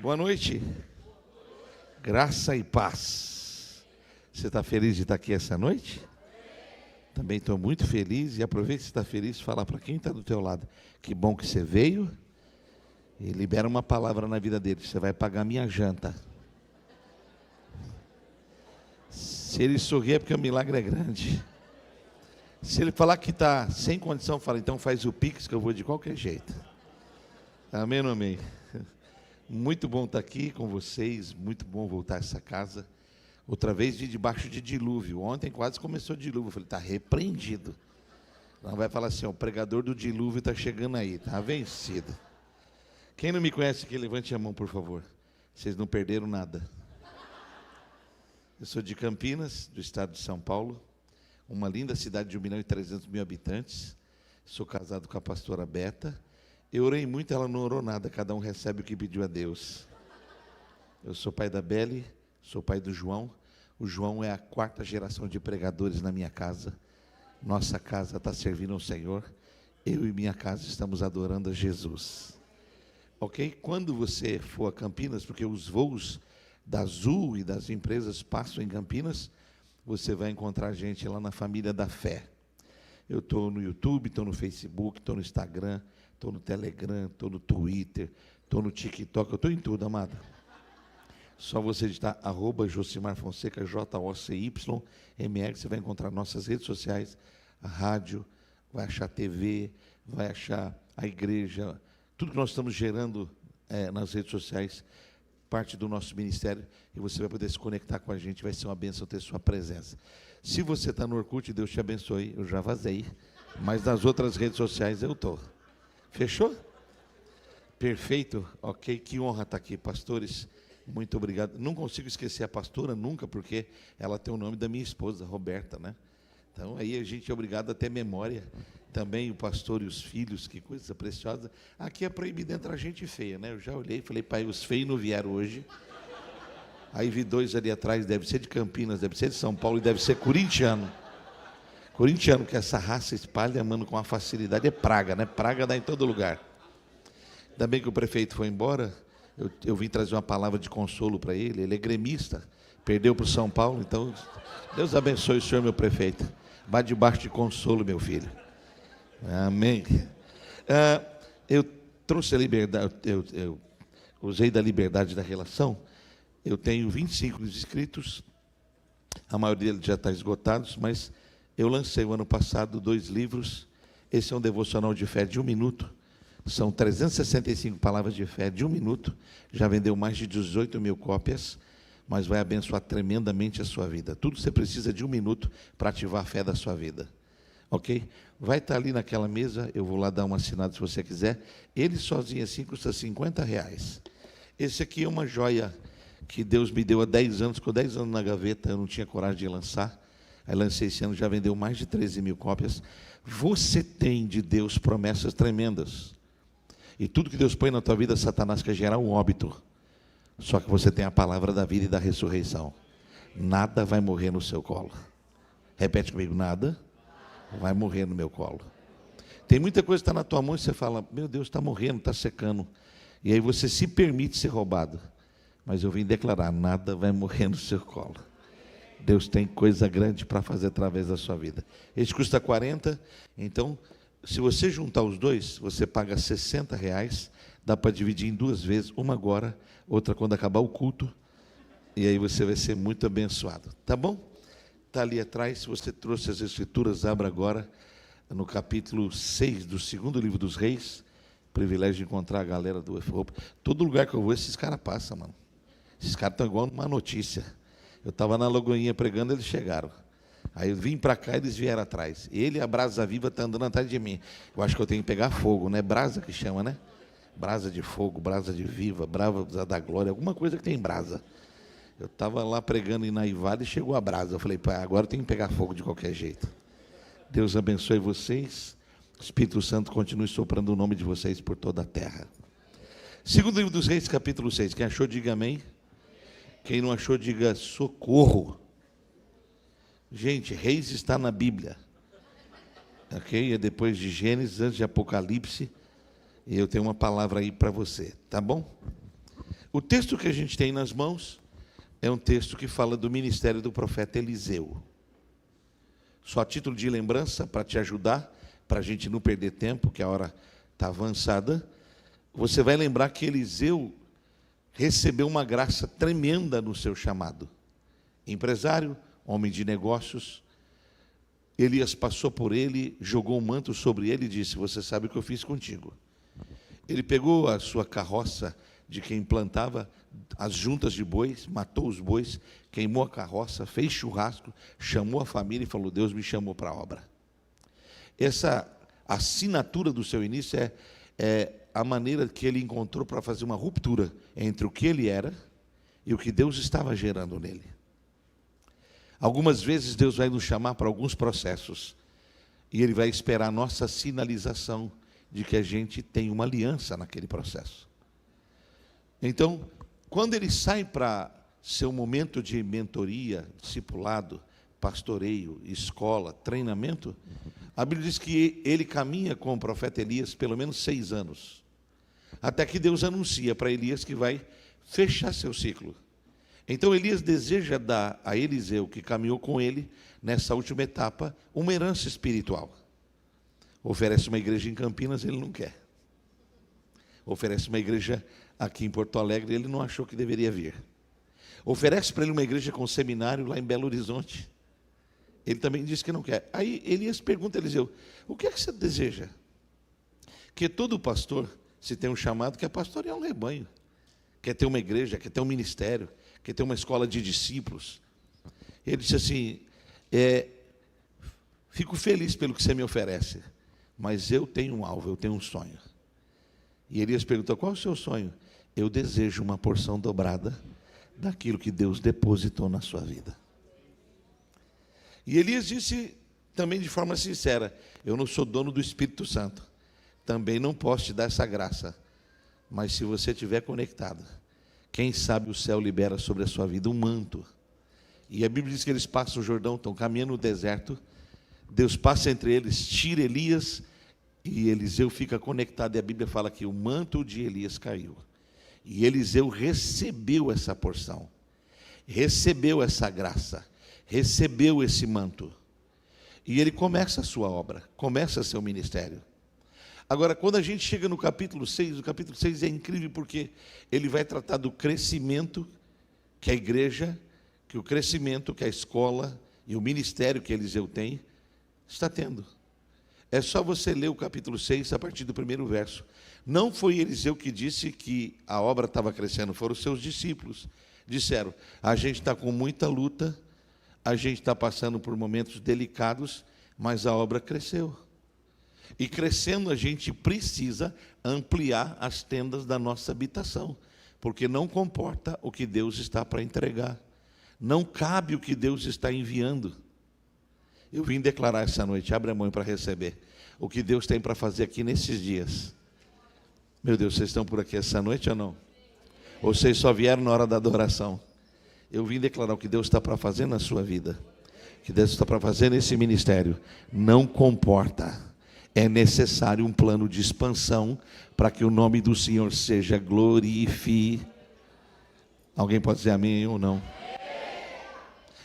Boa noite, graça e paz. Você está feliz de estar aqui essa noite? Também estou muito feliz e aproveite que você está feliz e falar para quem está do teu lado. Que bom que você veio e libera uma palavra na vida dele. Você vai pagar minha janta. Se ele sorrir é porque o milagre é grande. Se ele falar que está sem condição, fala, então faz o Pix que eu vou de qualquer jeito. Amém ou não amém? Muito bom estar aqui com vocês, muito bom voltar a essa casa. Outra vez de debaixo de dilúvio. Ontem quase começou dilúvio. Eu falei, está repreendido. Não vai falar assim, ó, o pregador do dilúvio está chegando aí, está vencido. Quem não me conhece aqui, levante a mão, por favor. Vocês não perderam nada. Eu sou de Campinas, do estado de São Paulo. Uma linda cidade de 1.300.000 habitantes. Sou casado com a pastora Beta. Eu orei muito, ela não orou nada, cada um recebe o que pediu a Deus. Eu sou pai da Beli, sou pai do João. O João é a 4ª geração de pregadores na minha casa. Nossa casa está servindo ao Senhor. Eu e minha casa estamos adorando a Jesus. Ok? Quando você for a Campinas, porque os voos da Azul e das empresas passam em Campinas, você vai encontrar a gente lá na Família da Fé. Eu estou no YouTube, estou no Facebook, estou no Instagram, estou no Telegram, estou no Twitter, estou no TikTok, eu estou em tudo, amada. Só você digitar @Josimar Fonseca, JOCYMR, você vai encontrar nossas redes sociais, a rádio, vai achar TV, vai achar a igreja, tudo que nós estamos gerando nas redes sociais, parte do nosso ministério, e você vai poder se conectar com a gente, vai ser uma bênção ter sua presença. Se você está no Orkut, Deus te abençoe, eu já vazei, mas nas outras redes sociais eu estou. Fechou? Perfeito, ok, que honra estar aqui, pastores, muito obrigado. Não consigo esquecer a pastora nunca, porque ela tem o nome da minha esposa, Roberta, né? Então, aí a gente é obrigado a ter memória. Também o pastor e os filhos, que coisa preciosa. Aqui é proibido entrar gente feia, né? Eu já olhei e falei, pai, os feios não vieram hoje. Aí vi 2 ali atrás, deve ser de Campinas, deve ser de São Paulo e deve ser corintiano. Corintiano, que essa raça espalha, mano, com uma facilidade, é praga, né? Praga dá em todo lugar. Ainda bem que o prefeito foi embora, eu vim trazer uma palavra de consolo para ele é gremista, perdeu para o São Paulo, então, Deus abençoe o senhor, meu prefeito. Vá debaixo de consolo, meu filho. Amém. Eu trouxe a liberdade, eu usei da liberdade da relação, eu tenho 25 inscritos, a maioria deles já está esgotados, mas eu lancei o ano passado 2 livros, esse é um devocional de fé de 1 minuto, são 365 palavras de fé de 1 minuto, já vendeu mais de 18.000 cópias, mas vai abençoar tremendamente a sua vida. Tudo que você precisa de 1 minuto para ativar a fé da sua vida. Ok? Vai estar ali naquela mesa, eu vou lá dar uma assinada se você quiser. Ele sozinho assim custa R$50. Esse aqui é uma joia que Deus me deu há 10 anos, ficou 10 anos na gaveta, eu não tinha coragem de lançar. Aí lancei esse ano, já vendeu mais de 13.000 cópias. Você tem de Deus promessas tremendas. E tudo que Deus põe na tua vida, Satanás quer gerar um óbito. Só que você tem a palavra da vida e da ressurreição. Nada vai morrer no seu colo. Repete comigo, nada vai morrer no meu colo. Tem muita coisa que está na tua mão e você fala, meu Deus, está morrendo, está secando. E aí você se permite ser roubado. Mas eu vim declarar, nada vai morrer no seu colo. Deus tem coisa grande para fazer através da sua vida. Esse custa 40, então, se você juntar os dois, você paga R$60, dá para dividir em 2 vezes, uma agora, outra quando acabar o culto, e aí você vai ser muito abençoado. Tá bom? Está ali atrás, se você trouxe as escrituras, abra agora no capítulo 6 do 2º livro dos Reis. Privilégio de encontrar a galera do UFOP. Todo lugar que eu vou, esses caras passam, mano. Esses caras estão igual uma notícia. Eu estava na Lagoinha pregando, eles chegaram. Aí eu vim para cá, eles vieram atrás. Ele e a Brasa Viva estão andando atrás de mim. Eu acho que eu tenho que pegar fogo, né? Brasa que chama, né? Brasa de fogo, brasa de viva, brasa da glória, alguma coisa que tem brasa. Eu estava lá pregando em Naivada e chegou a brasa. Eu falei, pai, agora eu tenho que pegar fogo de qualquer jeito. Deus abençoe vocês. Espírito Santo continue soprando o nome de vocês por toda a terra. 2º livro dos Reis, capítulo 6. Quem achou, diga amém. Quem não achou, diga socorro. Gente, Reis está na Bíblia. Ok? É depois de Gênesis, antes de Apocalipse. E eu tenho uma palavra aí para você. Tá bom? O texto que a gente tem nas mãos é um texto que fala do ministério do profeta Eliseu. Só a título de lembrança, para te ajudar, para a gente não perder tempo, que a hora está avançada, você vai lembrar que Eliseu recebeu uma graça tremenda no seu chamado. Empresário, homem de negócios, Elias passou por ele, jogou um manto sobre ele e disse: você sabe o que eu fiz contigo. Ele pegou a sua carroça de quem plantava as juntas de bois, matou os bois, queimou a carroça, fez churrasco, chamou a família e falou: Deus me chamou para a obra. Essa assinatura do seu início é a maneira que ele encontrou para fazer uma ruptura entre o que ele era e o que Deus estava gerando nele. Algumas vezes Deus vai nos chamar para alguns processos e Ele vai esperar a nossa sinalização de que a gente tem uma aliança naquele processo. Então, quando ele sai para seu momento de mentoria, discipulado, pastoreio, escola, treinamento, a Bíblia diz que ele caminha com o profeta Elias pelo menos 6 anos, até que Deus anuncia para Elias que vai fechar seu ciclo. Então Elias deseja dar a Eliseu, que caminhou com ele nessa última etapa, uma herança espiritual. Oferece uma igreja em Campinas, ele não quer. Oferece uma igreja aqui em Porto Alegre, ele não achou que deveria vir. Oferece para ele uma igreja com seminário lá em Belo Horizonte. Ele também disse que não quer. Aí Elias pergunta a Eliseu: o que é que você deseja? Que todo pastor, se tem um chamado, quer pastorear um rebanho, quer ter uma igreja, quer ter um ministério, quer ter uma escola de discípulos. Ele disse assim: fico feliz pelo que você me oferece, mas eu tenho um alvo, eu tenho um sonho. E Elias perguntou: qual é o seu sonho? Eu desejo uma porção dobrada daquilo que Deus depositou na sua vida. E Elias disse também de forma sincera: eu não sou dono do Espírito Santo, também não posso te dar essa graça, mas se você estiver conectado, quem sabe o céu libera sobre a sua vida um manto. E a Bíblia diz que eles passam o Jordão, estão caminhando no deserto, Deus passa entre eles, tira Elias, e Eliseu fica conectado, e a Bíblia fala que o manto de Elias caiu. E Eliseu recebeu essa porção, recebeu essa graça, recebeu esse manto. E ele começa a sua obra, começa seu ministério. Agora, quando a gente chega no capítulo 6, o capítulo 6 é incrível porque ele vai tratar do crescimento que a igreja, que o crescimento que a escola e o ministério que Eliseu tem, está tendo. É só você ler o capítulo 6 a partir do primeiro verso. Não foi Eliseu que disse que a obra estava crescendo, foram os seus discípulos. Disseram: a gente está com muita luta, a gente está passando por momentos delicados, mas a obra cresceu. E crescendo, a gente precisa ampliar as tendas da nossa habitação, porque não comporta o que Deus está para entregar, não cabe o que Deus está enviando. Eu vim declarar essa noite, abre a mão para receber o que Deus tem para fazer aqui nesses dias. Meu Deus, vocês estão por aqui essa noite ou não? Ou vocês só vieram na hora da adoração? Eu vim declarar o que Deus está para fazer na sua vida, o que Deus está para fazer nesse ministério. Não comporta. É necessário um plano de expansão para que o nome do Senhor seja glorificado. Alguém pode dizer amém ou não?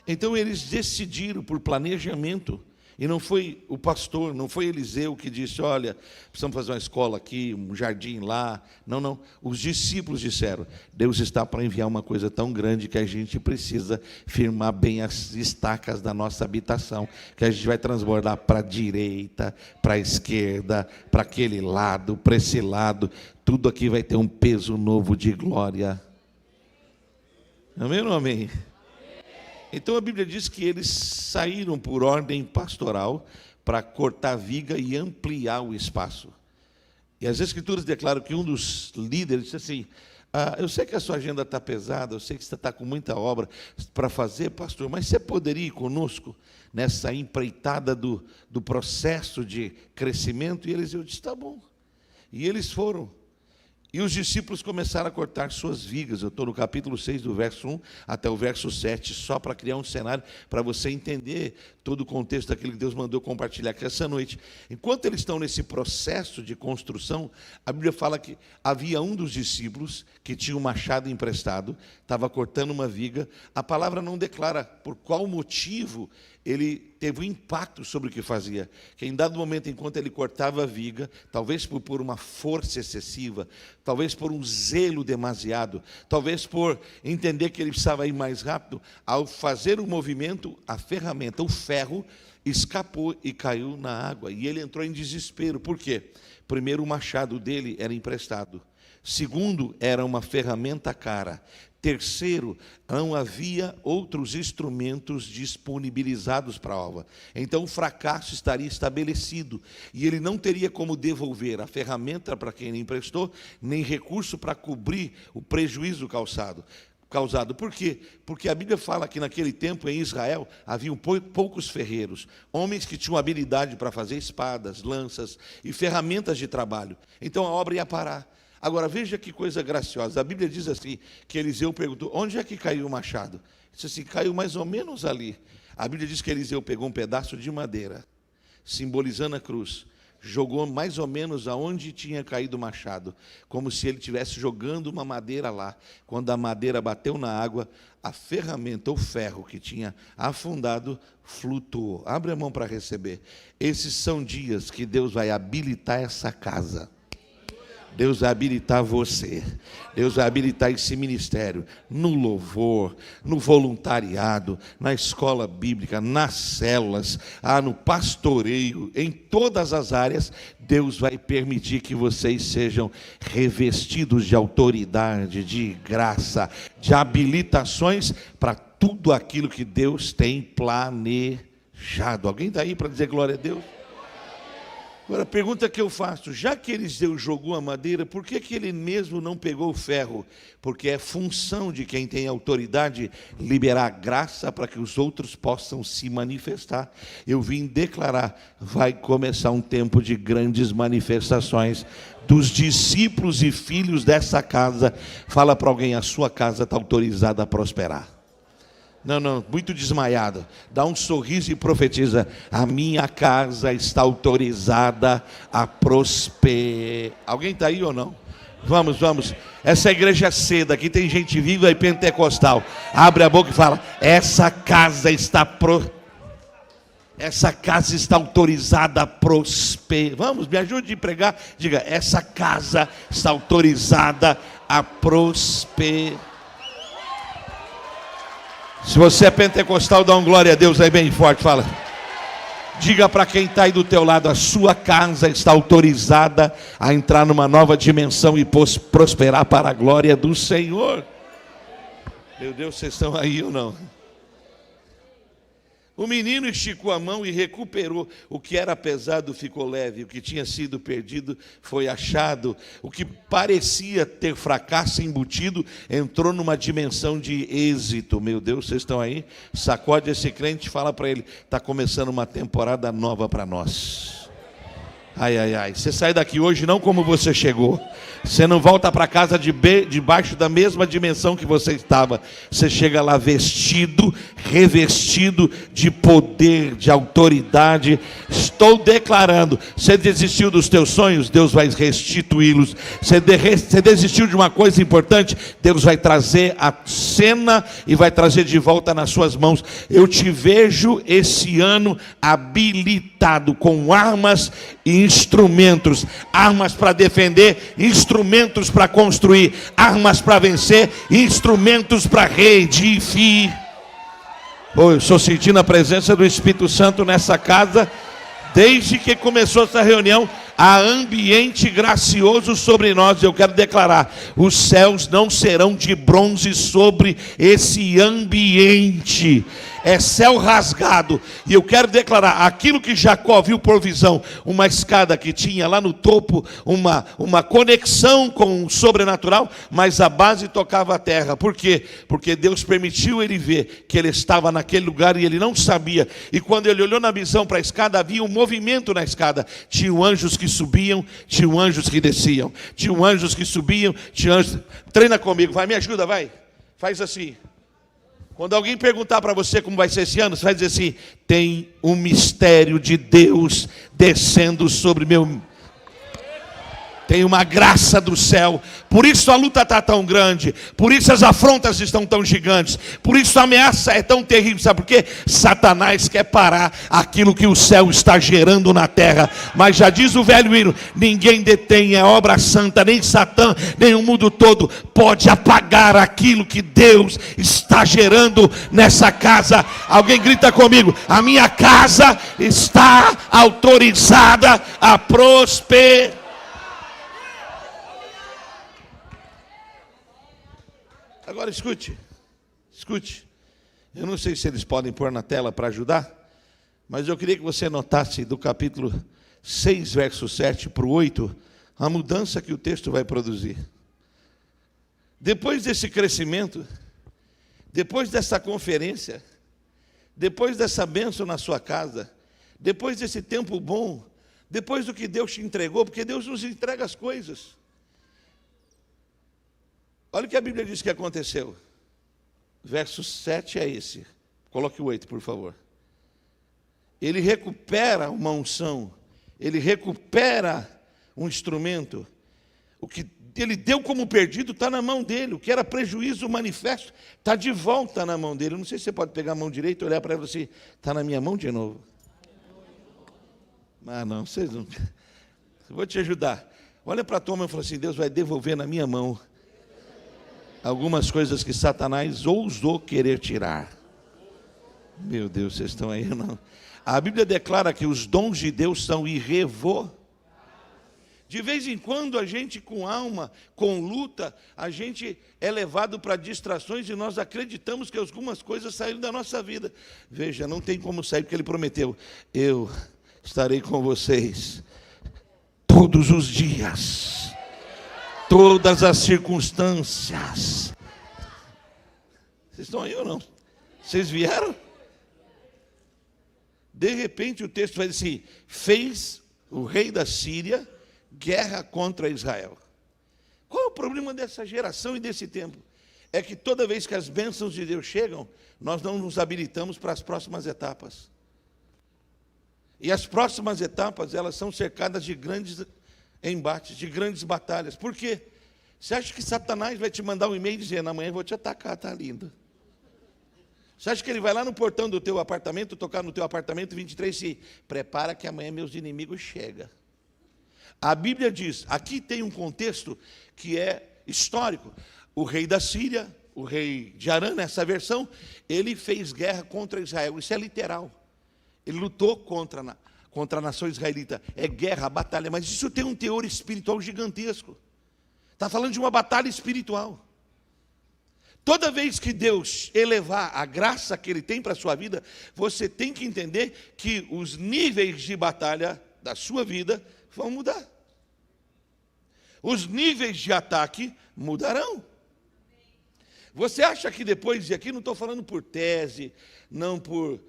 Então eles decidiram por planejamento, e não foi o pastor, não foi Eliseu que disse: olha, precisamos fazer uma escola aqui, um jardim lá. Não, não. Os discípulos disseram: Deus está para enviar uma coisa tão grande que a gente precisa firmar bem as estacas da nossa habitação, que a gente vai transbordar para a direita, para a esquerda, para aquele lado, para esse lado. Tudo aqui vai ter um peso novo de glória. Amém ou não amém? Então a Bíblia diz que eles saíram por ordem pastoral para cortar viga e ampliar o espaço. E as Escrituras declaram que um dos líderes disse assim: eu sei que a sua agenda está pesada, eu sei que você está com muita obra para fazer, pastor, mas você poderia ir conosco nessa empreitada do processo de crescimento? E Eliseu disse: está bom. E eles foram. E os discípulos começaram a cortar suas vigas. Eu estou no capítulo 6, do verso 1 até o verso 7, só para criar um cenário, para você entender todo o contexto daquilo que Deus mandou compartilhar aqui essa noite. Enquanto eles estão nesse processo de construção, a Bíblia fala que havia um dos discípulos que tinha um machado emprestado, estava cortando uma viga. A palavra não declara por qual motivo ele teve um impacto sobre o que fazia. Que em dado momento, enquanto ele cortava a viga, talvez por uma força excessiva, talvez por um zelo demasiado, talvez por entender que ele precisava ir mais rápido, ao fazer o movimento, a ferramenta, o ferro, escapou e caiu na água. E ele entrou em desespero. Por quê? Primeiro, o machado dele era emprestado. Segundo, era uma ferramenta cara. Terceiro, não havia outros instrumentos disponibilizados para a obra. Então o fracasso estaria estabelecido e ele não teria como devolver a ferramenta para quem ele emprestou, nem recurso para cobrir o prejuízo causado. Por quê? Porque a Bíblia fala que naquele tempo em Israel haviam poucos ferreiros, homens que tinham habilidade para fazer espadas, lanças e ferramentas de trabalho. Então a obra ia parar. Agora, veja que coisa graciosa. A Bíblia diz assim, que Eliseu perguntou, onde é que caiu o machado? Ele disse assim, caiu mais ou menos ali. A Bíblia diz que Eliseu pegou um pedaço de madeira, simbolizando a cruz, jogou mais ou menos aonde tinha caído o machado, como se ele estivesse jogando uma madeira lá. Quando a madeira bateu na água, a ferramenta, o ferro que tinha afundado, flutuou. Abre a mão para receber. Esses são dias que Deus vai habilitar essa casa. Deus vai habilitar você, Deus vai habilitar esse ministério, no louvor, no voluntariado, na escola bíblica, nas células, no pastoreio, em todas as áreas. Deus vai permitir que vocês sejam revestidos de autoridade, de graça, de habilitações para tudo aquilo que Deus tem planejado. Alguém está aí para dizer glória a Deus? Agora, a pergunta que eu faço, já que Eliseu jogou a madeira, por que ele mesmo não pegou o ferro? Porque é função de quem tem autoridade liberar graça para que os outros possam se manifestar. Eu vim declarar, vai começar um tempo de grandes manifestações dos discípulos e filhos dessa casa. Fala para alguém, a sua casa está autorizada a prosperar. Não, muito desmaiado. Dá um sorriso e profetiza, a minha casa está autorizada a prosperar. Alguém está aí ou não? Vamos. Essa igreja é cedo, aqui tem gente viva e pentecostal. Abre a boca e fala, essa casa está autorizada a prosperar. Vamos, me ajude a pregar. Diga, essa casa está autorizada a prosperar. Se você é pentecostal, dá um glória a Deus aí bem forte, fala. Diga para quem está aí do teu lado, a sua casa está autorizada a entrar numa nova dimensão e prosperar para a glória do Senhor. Meu Deus, vocês estão aí ou não? O menino esticou a mão e recuperou. O que era pesado ficou leve. O que tinha sido perdido foi achado. O que parecia ter fracasso embutido entrou numa dimensão de êxito. Meu Deus, vocês estão aí? Sacode esse crente e fala para ele, está começando uma temporada nova para nós. Ai. Você sai daqui hoje não como você chegou. Você não volta para casa debaixo da mesma dimensão que você estava. Você chega lá vestido, revestido de poder, de autoridade. Estou declarando, você desistiu dos teus sonhos, Deus vai restituí-los. Você desistiu de uma coisa importante, Deus vai trazer a cena e vai trazer de volta nas suas mãos. Eu te vejo esse ano habilitado com armas e instrumentos. Armas para defender, instrumentos para construir, armas para vencer, instrumentos para reedificar. Eu estou sentindo a presença do Espírito Santo nessa casa. Desde que começou essa reunião, há ambiente gracioso sobre nós. Eu quero declarar, os céus não serão de bronze sobre esse ambiente. É céu rasgado. E eu quero declarar, aquilo que Jacó viu por visão, uma escada que tinha lá no topo, uma conexão com o sobrenatural, mas a base tocava a terra. Por quê? Porque Deus permitiu ele ver que ele estava naquele lugar e ele não sabia. E quando ele olhou na visão para a escada, havia um movimento na escada. Tinham anjos que que subiam, tinham anjos que desciam. Tinham anjos que subiam, tinham anjos... Treina comigo, vai, me ajuda, vai. Faz assim. Quando alguém perguntar para você como vai ser esse ano, você vai dizer assim: tem um mistério de Deus descendo sobre meu... Tem uma graça do céu. Por isso a luta está tão grande. Por isso as afrontas estão tão gigantes. Por isso a ameaça é tão terrível. Sabe por quê? Satanás quer parar aquilo que o céu está gerando na terra. Mas já diz o velho hino: ninguém detém a obra santa, nem Satã, nem o mundo todo pode apagar aquilo que Deus está gerando nessa casa. Alguém grita comigo: a minha casa está autorizada a prosperar. Agora escute. Eu não sei se eles podem pôr na tela para ajudar, mas eu queria que você notasse do capítulo 6, verso 7 para o 8, a mudança que o texto vai produzir. Depois desse crescimento, depois dessa conferência, depois dessa bênção na sua casa, depois desse tempo bom, depois do que Deus te entregou, porque Deus nos entrega as coisas. Olha o que a Bíblia diz que aconteceu. Verso 7 é esse. Coloque o 8, por favor. Ele recupera uma unção. Ele recupera um instrumento. O que ele deu como perdido está na mão dele. O que era prejuízo manifesto está de volta na mão dele. Eu não sei se você pode pegar a mão direita e olhar para ela e falar assim: está na minha mão de novo. Ah, não, vocês não. Eu vou te ajudar. Olha para a tua mão e fala assim: Deus vai devolver na minha mão algumas coisas que Satanás ousou querer tirar. Meu Deus, vocês estão aí, não? A Bíblia declara que os dons de Deus são irrevogáveis. De vez em quando a gente com alma, com luta, a gente é levado para distrações e nós acreditamos que algumas coisas saíram da nossa vida. Veja, não tem como sair, porque Ele prometeu: eu estarei com vocês todos os dias. Todas as circunstâncias. Vocês estão aí ou não? Vocês vieram? De repente o texto vai dizer assim: fez o rei da Síria guerra contra Israel. Qual é o problema dessa geração e desse tempo? É que toda vez que as bênçãos de Deus chegam, nós não nos habilitamos para as próximas etapas. E as próximas etapas, elas são cercadas de grandes embates, de grandes batalhas. Por quê? Você acha que Satanás vai te mandar um e-mail dizendo: amanhã eu vou te atacar, tá lindo? Você acha que ele vai lá no portão do teu apartamento, tocar no teu apartamento 23 e prepara que amanhã meus inimigos chegam? A Bíblia diz, aqui tem um contexto que é histórico. O rei da Síria, o rei de Arã, nessa versão, ele fez guerra contra Israel. Isso é literal. Ele lutou contra a nação israelita. É guerra, batalha, mas isso tem um teor espiritual gigantesco. Está falando de uma batalha espiritual. Toda vez que Deus elevar a graça que Ele tem para a sua vida, você tem que entender que os níveis de batalha da sua vida vão mudar. Os níveis de ataque mudarão. Você acha que depois, e aqui não estou falando por tese, não por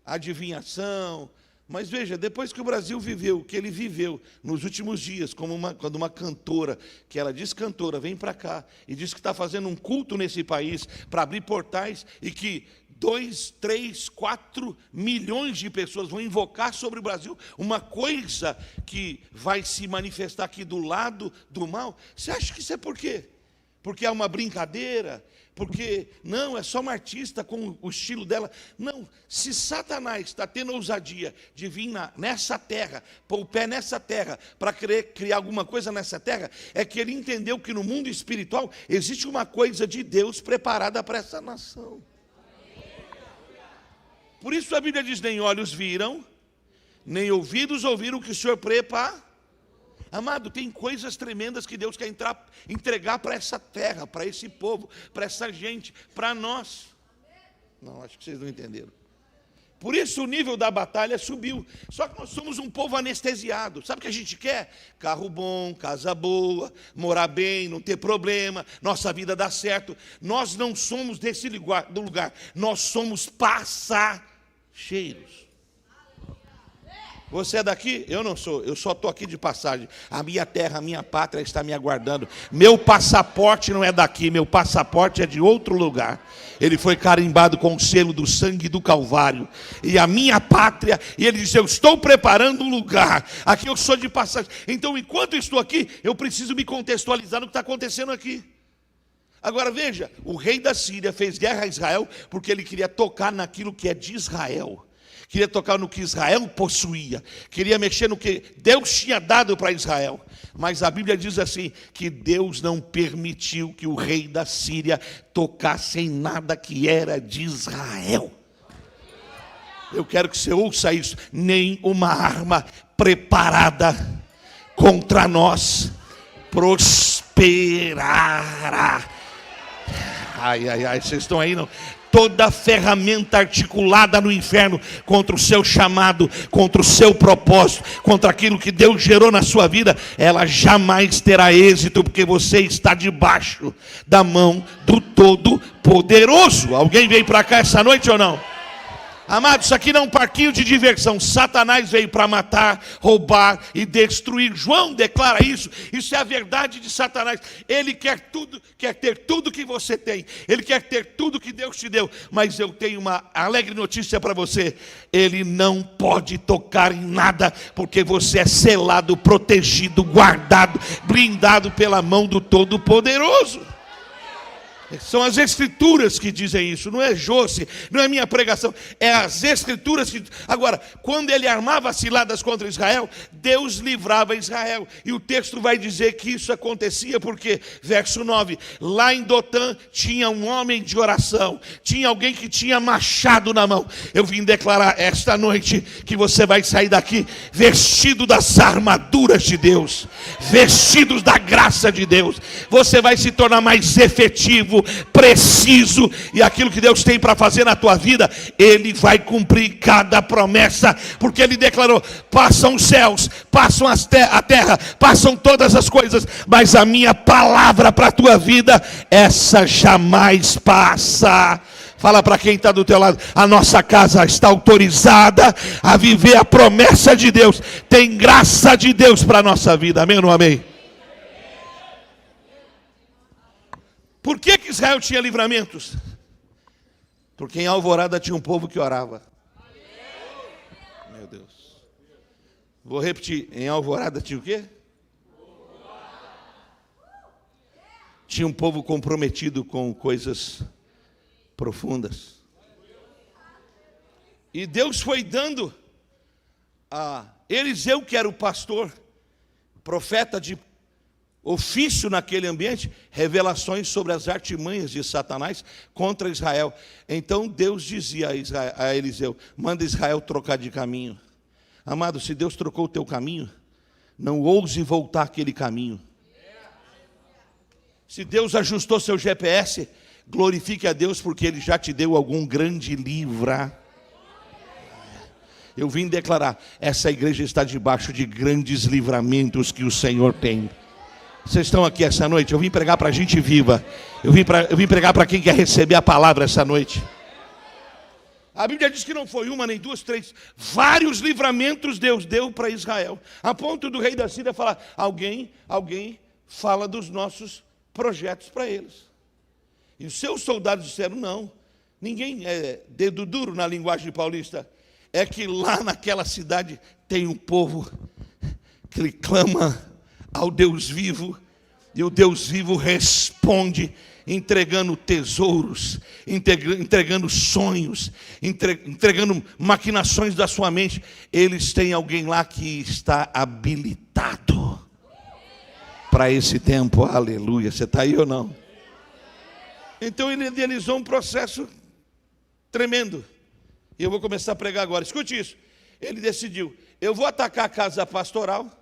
adivinhação, mas veja, depois que o Brasil viveu o que ele viveu nos últimos dias, quando uma cantora, que ela diz cantora, vem para cá e diz que está fazendo um culto nesse país para abrir portais e que 2, 3, 4 milhões de pessoas vão invocar sobre o Brasil uma coisa que vai se manifestar aqui do lado do mal. Você acha que isso é por quê? Porque é uma brincadeira? Porque, não, é só uma artista com o estilo dela. Não, se Satanás está tendo ousadia de vir nessa terra, pôr o pé nessa terra, para querer criar alguma coisa nessa terra, é que ele entendeu que no mundo espiritual existe uma coisa de Deus preparada para essa nação. Por isso a Bíblia diz: nem olhos viram, nem ouvidos ouviram o que o Senhor preparou. Amado, tem coisas tremendas que Deus quer entregar para essa terra, para esse povo, para essa gente, para nós. Não, acho que vocês não entenderam. Por isso o nível da batalha subiu. Só que nós somos um povo anestesiado. Sabe o que a gente quer? Carro bom, casa boa, morar bem, não ter problema, nossa vida dá certo. Nós não somos desse lugar. Nós somos passageiros. Você é daqui? Eu não sou, eu só estou aqui de passagem. A minha terra, a minha pátria está me aguardando. Meu passaporte não é daqui, meu passaporte é de outro lugar. Ele foi carimbado com o selo do sangue do Calvário. E a minha pátria, e ele diz, eu estou preparando um lugar. Aqui eu sou de passagem. Então, enquanto eu estou aqui, eu preciso me contextualizar no que está acontecendo aqui. Agora veja, o rei da Síria fez guerra a Israel porque ele queria tocar naquilo que é de Israel. Queria tocar no que Israel possuía. Queria mexer no que Deus tinha dado para Israel. Mas a Bíblia diz assim, que Deus não permitiu que o rei da Síria tocasse em nada que era de Israel. Eu quero que você ouça isso. Nem uma arma preparada contra nós prosperará. Ai, ai, ai, vocês estão aí não? Toda ferramenta articulada no inferno contra o seu chamado, contra o seu propósito, contra aquilo que Deus gerou na sua vida, ela jamais terá êxito, porque você está debaixo da mão do Todo-Poderoso. Alguém veio para cá essa noite ou não? Amados, isso aqui não é um parquinho de diversão. Satanás veio para matar, roubar e destruir. João declara isso. Isso é a verdade de Satanás. Ele quer tudo, quer ter tudo que você tem. Ele quer ter tudo que Deus te deu. Mas eu tenho uma alegre notícia para você. Ele não pode tocar em nada, porque você é selado, protegido, guardado, blindado pela mão do Todo-Poderoso. São as Escrituras que dizem isso, não é Josse, não é minha pregação, é as Escrituras que... Agora, quando ele armava ciladas contra Israel, Deus livrava Israel. E o texto vai dizer que isso acontecia porque, verso 9, lá em Dotã tinha um homem de oração, tinha alguém que tinha machado na mão. Eu vim declarar esta noite que você vai sair daqui vestido das armaduras de Deus, vestidos da graça de Deus. Você vai se tornar mais efetivo, preciso, e aquilo que Deus tem para fazer na tua vida, Ele vai cumprir cada promessa, porque Ele declarou, passam os céus, passam a terra, passam todas as coisas, mas a minha palavra para a tua vida, essa jamais passa. Fala para quem está do teu lado, a nossa casa está autorizada a viver a promessa de Deus, tem graça de Deus para a nossa vida, amém ou não amém? Por que Israel tinha livramentos? Porque em Alvorada tinha um povo que orava. Meu Deus. Vou repetir, em Alvorada tinha o quê? Tinha um povo comprometido com coisas profundas. E Deus foi dando a Eliseu, que era o pastor, profeta de ofício naquele ambiente, revelações sobre as artimanhas de Satanás contra Israel. Então Deus dizia a Eliseu, manda Israel trocar de caminho. Amado, se Deus trocou o teu caminho, não ouse voltar aquele caminho. Se Deus ajustou seu GPS, glorifique a Deus, porque Ele já te deu algum grande livra. Eu vim declarar, essa igreja está debaixo de grandes livramentos que o Senhor tem. Vocês estão aqui essa noite? Eu vim pregar para a gente viva. Eu vim pregar para quem quer receber a palavra essa noite. A Bíblia diz que não foi uma, nem duas, três. Vários livramentos Deus deu para Israel. A ponto do rei da Síria falar, alguém fala dos nossos projetos para eles. E os seus soldados disseram, não. Ninguém é dedo duro na linguagem paulista. É que lá naquela cidade tem um povo que clama ao Deus vivo, e o Deus vivo responde, entregando tesouros, entregando sonhos, entregando maquinações da sua mente. Eles têm alguém lá que está habilitado para esse tempo, aleluia. Você está aí ou não? Então ele idealizou um processo tremendo, e eu vou começar a pregar agora. Escute isso. Ele decidiu, eu vou atacar a casa pastoral,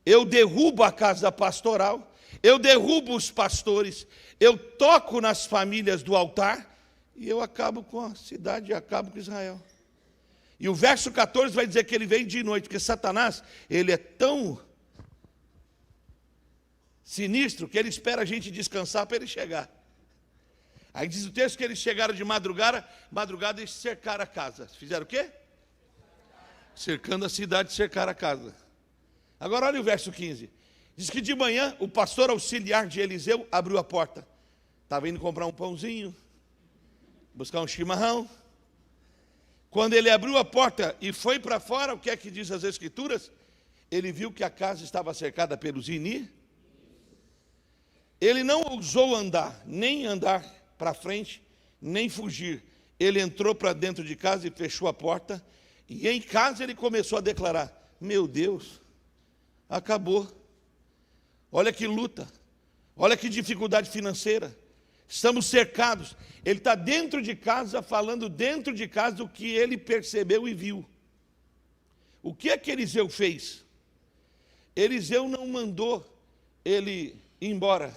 eu derrubo a casa pastoral, eu derrubo os pastores, eu toco nas famílias do altar, e eu acabo com a cidade, e acabo com Israel. E o verso 14 vai dizer que ele vem de noite, porque Satanás, ele é tão sinistro, que ele espera a gente descansar para ele chegar. Aí diz o texto que eles chegaram de madrugada e cercaram a casa. Fizeram o quê? cercando a cidade, cercaram a casa. Agora olha o verso 15. Diz que de manhã o pastor auxiliar de Eliseu abriu a porta. Estava indo comprar um pãozinho, buscar um chimarrão. Quando ele abriu a porta e foi para fora, o que é que diz as Escrituras? Ele viu que a casa estava cercada pelos inimigos. Ele não ousou nem andar para frente, nem fugir. Ele entrou para dentro de casa e fechou a porta. E em casa ele começou a declarar: meu Deus, acabou. Olha que luta, olha que dificuldade financeira. Estamos cercados. Ele está dentro de casa, falando dentro de casa o que ele percebeu e viu. O que é que Eliseu fez? Eliseu não mandou ele ir embora.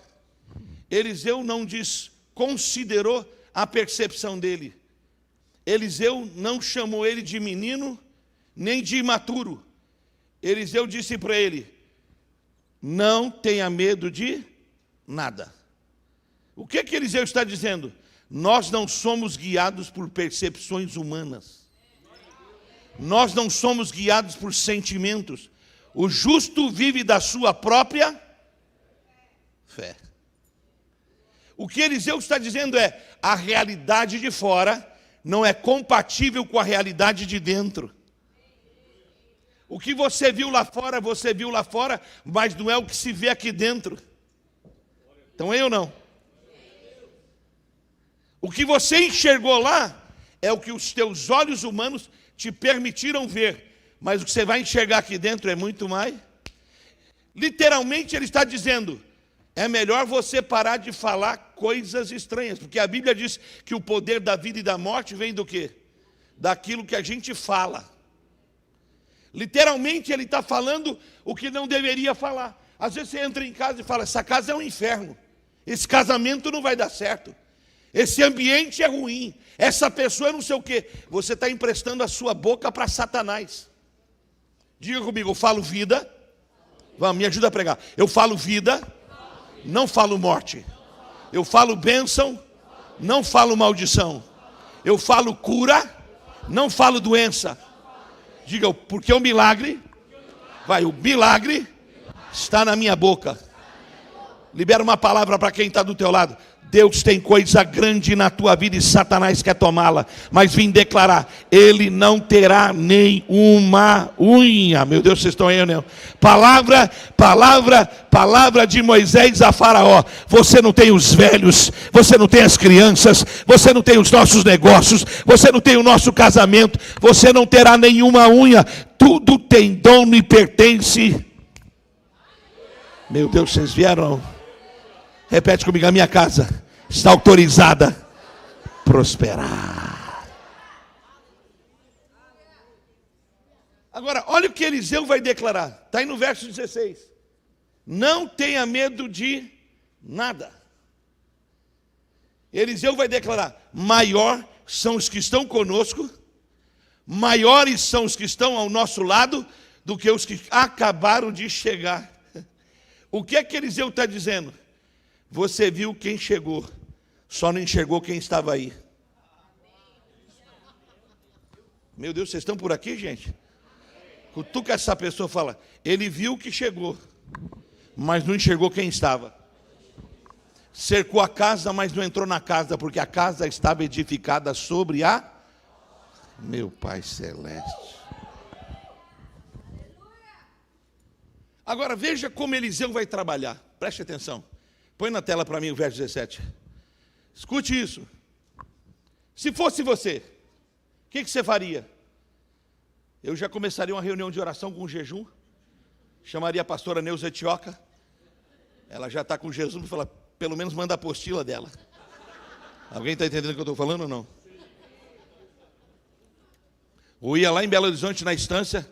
Eliseu não desconsiderou a percepção dele. Eliseu não chamou ele de menino, nem de imaturo. Eliseu disse para ele: não tenha medo de nada. O que que Eliseu está dizendo? Nós não somos guiados por percepções humanas. Nós não somos guiados por sentimentos. O justo vive da sua própria fé. O que Eliseu está dizendo é: a realidade de fora não é compatível com a realidade de dentro. O que você viu lá fora, mas não é o que se vê aqui dentro. Então eu não. O que você enxergou lá é o que os teus olhos humanos te permitiram ver, mas o que você vai enxergar aqui dentro é muito mais. Literalmente ele está dizendo: é melhor você parar de falar coisas estranhas, porque a Bíblia diz que o poder da vida e da morte vem do quê? Daquilo que a gente fala. Literalmente ele está falando o que não deveria falar. Às vezes você entra em casa e fala: essa casa é um inferno, esse casamento não vai dar certo, esse ambiente é ruim, essa pessoa é não sei o quê. Você está emprestando a sua boca para Satanás. Diga comigo: eu falo vida. Vamos, me ajuda a pregar. Eu falo vida, não falo morte. Eu falo bênção, não falo maldição. Eu falo cura, não falo doença. Diga: porque o milagre está na minha boca. Libera uma palavra para quem está do teu lado. Deus tem coisa grande na tua vida e Satanás quer tomá-la. Mas vim declarar: ele não terá nem uma unha. Meu Deus, vocês estão aí ou não? Palavra de Moisés a Faraó: você não tem os velhos, você não tem as crianças, você não tem os nossos negócios, você não tem o nosso casamento, você não terá nenhuma unha. Tudo tem dono e pertence. Meu Deus, vocês vieram? Repete comigo: a minha casa está autorizada a prosperar. Agora, olha o que Eliseu vai declarar. Está aí no verso 16. Não tenha medo de nada. Eliseu vai declarar: maior são os que estão conosco, maiores são os que estão ao nosso lado, do que os que acabaram de chegar. O que é que Eliseu está dizendo? Você viu quem chegou, só não enxergou quem estava aí. Meu Deus, vocês estão por aqui, gente? Cutuca essa pessoa e fala: ele viu que chegou, mas não enxergou quem estava. Cercou a casa, mas não entrou na casa, porque a casa estava edificada sobre a... Meu Pai Celeste. Agora veja como Eliseu vai trabalhar. Preste atenção. Põe na tela para mim o verso 17. Escute isso. Se fosse você, o que você faria? Eu já começaria uma reunião de oração com jejum. Chamaria a pastora Neuza Etioca. Ela já está com Jesus, para falar, pelo menos manda a apostila dela. Alguém está entendendo o que eu estou falando ou não? Ou ia lá em Belo Horizonte, na estância,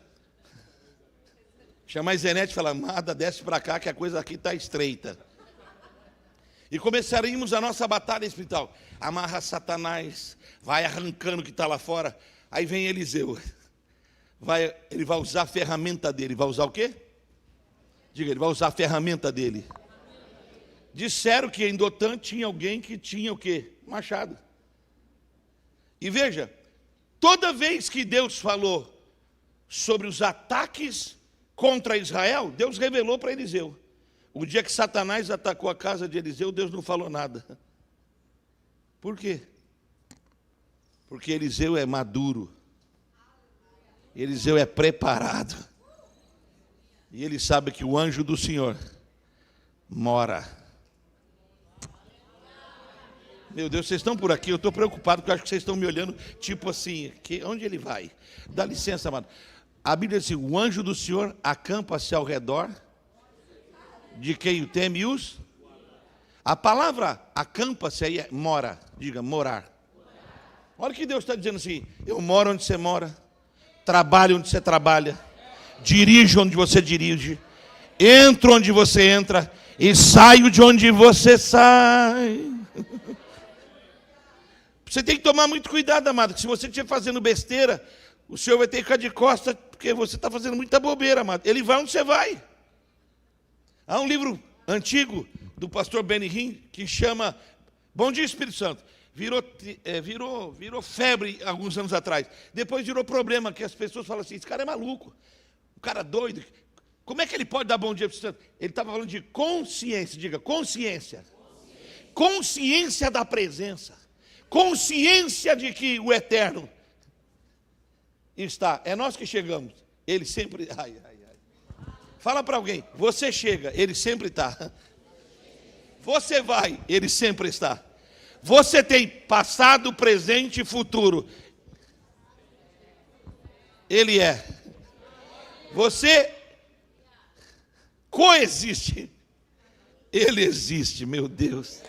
chamar a Zenete e falar: amada, desce para cá que a coisa aqui está estreita. E começaríamos a nossa batalha espiritual. Amarra Satanás, vai arrancando o que está lá fora. Aí vem Eliseu. Ele vai usar a ferramenta dele. Vai usar o quê? Diga, ele vai usar a ferramenta dele. Disseram que em Dotã tinha alguém que tinha o quê? Machado. E veja, toda vez que Deus falou sobre os ataques contra Israel, Deus revelou para Eliseu. O dia que Satanás atacou a casa de Eliseu, Deus não falou nada. Por quê? Porque Eliseu é maduro. Eliseu é preparado. E ele sabe que o anjo do Senhor mora. Meu Deus, vocês estão por aqui? Eu estou preocupado porque eu acho que vocês estão me olhando tipo assim, onde ele vai? Dá licença, amado. A Bíblia diz assim, o anjo do Senhor acampa-se ao redor de quem o teme e os... A palavra acampa-se aí é mora, diga morar. Olha o que Deus está dizendo assim, eu moro onde você mora, trabalho onde você trabalha, dirijo onde você dirige, entro onde você entra e saio de onde você sai. Você tem que tomar muito cuidado, amado, que se você estiver fazendo besteira, o Senhor vai ter que ficar de costas, porque você está fazendo muita bobeira, amado. Ele vai onde você vai. Há um livro antigo do pastor Benny Hinn que chama Bom Dia Espírito Santo. Virou febre alguns anos atrás. Depois virou problema, que as pessoas falam assim, esse cara é maluco, um cara doido. Como é que ele pode dar bom dia para o Espírito Santo? Ele estava falando de consciência, diga consciência. Consciência da presença. Consciência de que o eterno está. É nós que chegamos. Ele sempre... Fala para alguém, você chega, ele sempre está. Você vai, ele sempre está. Você tem passado, presente e futuro. Ele é. Você coexiste. Ele existe, meu Deus.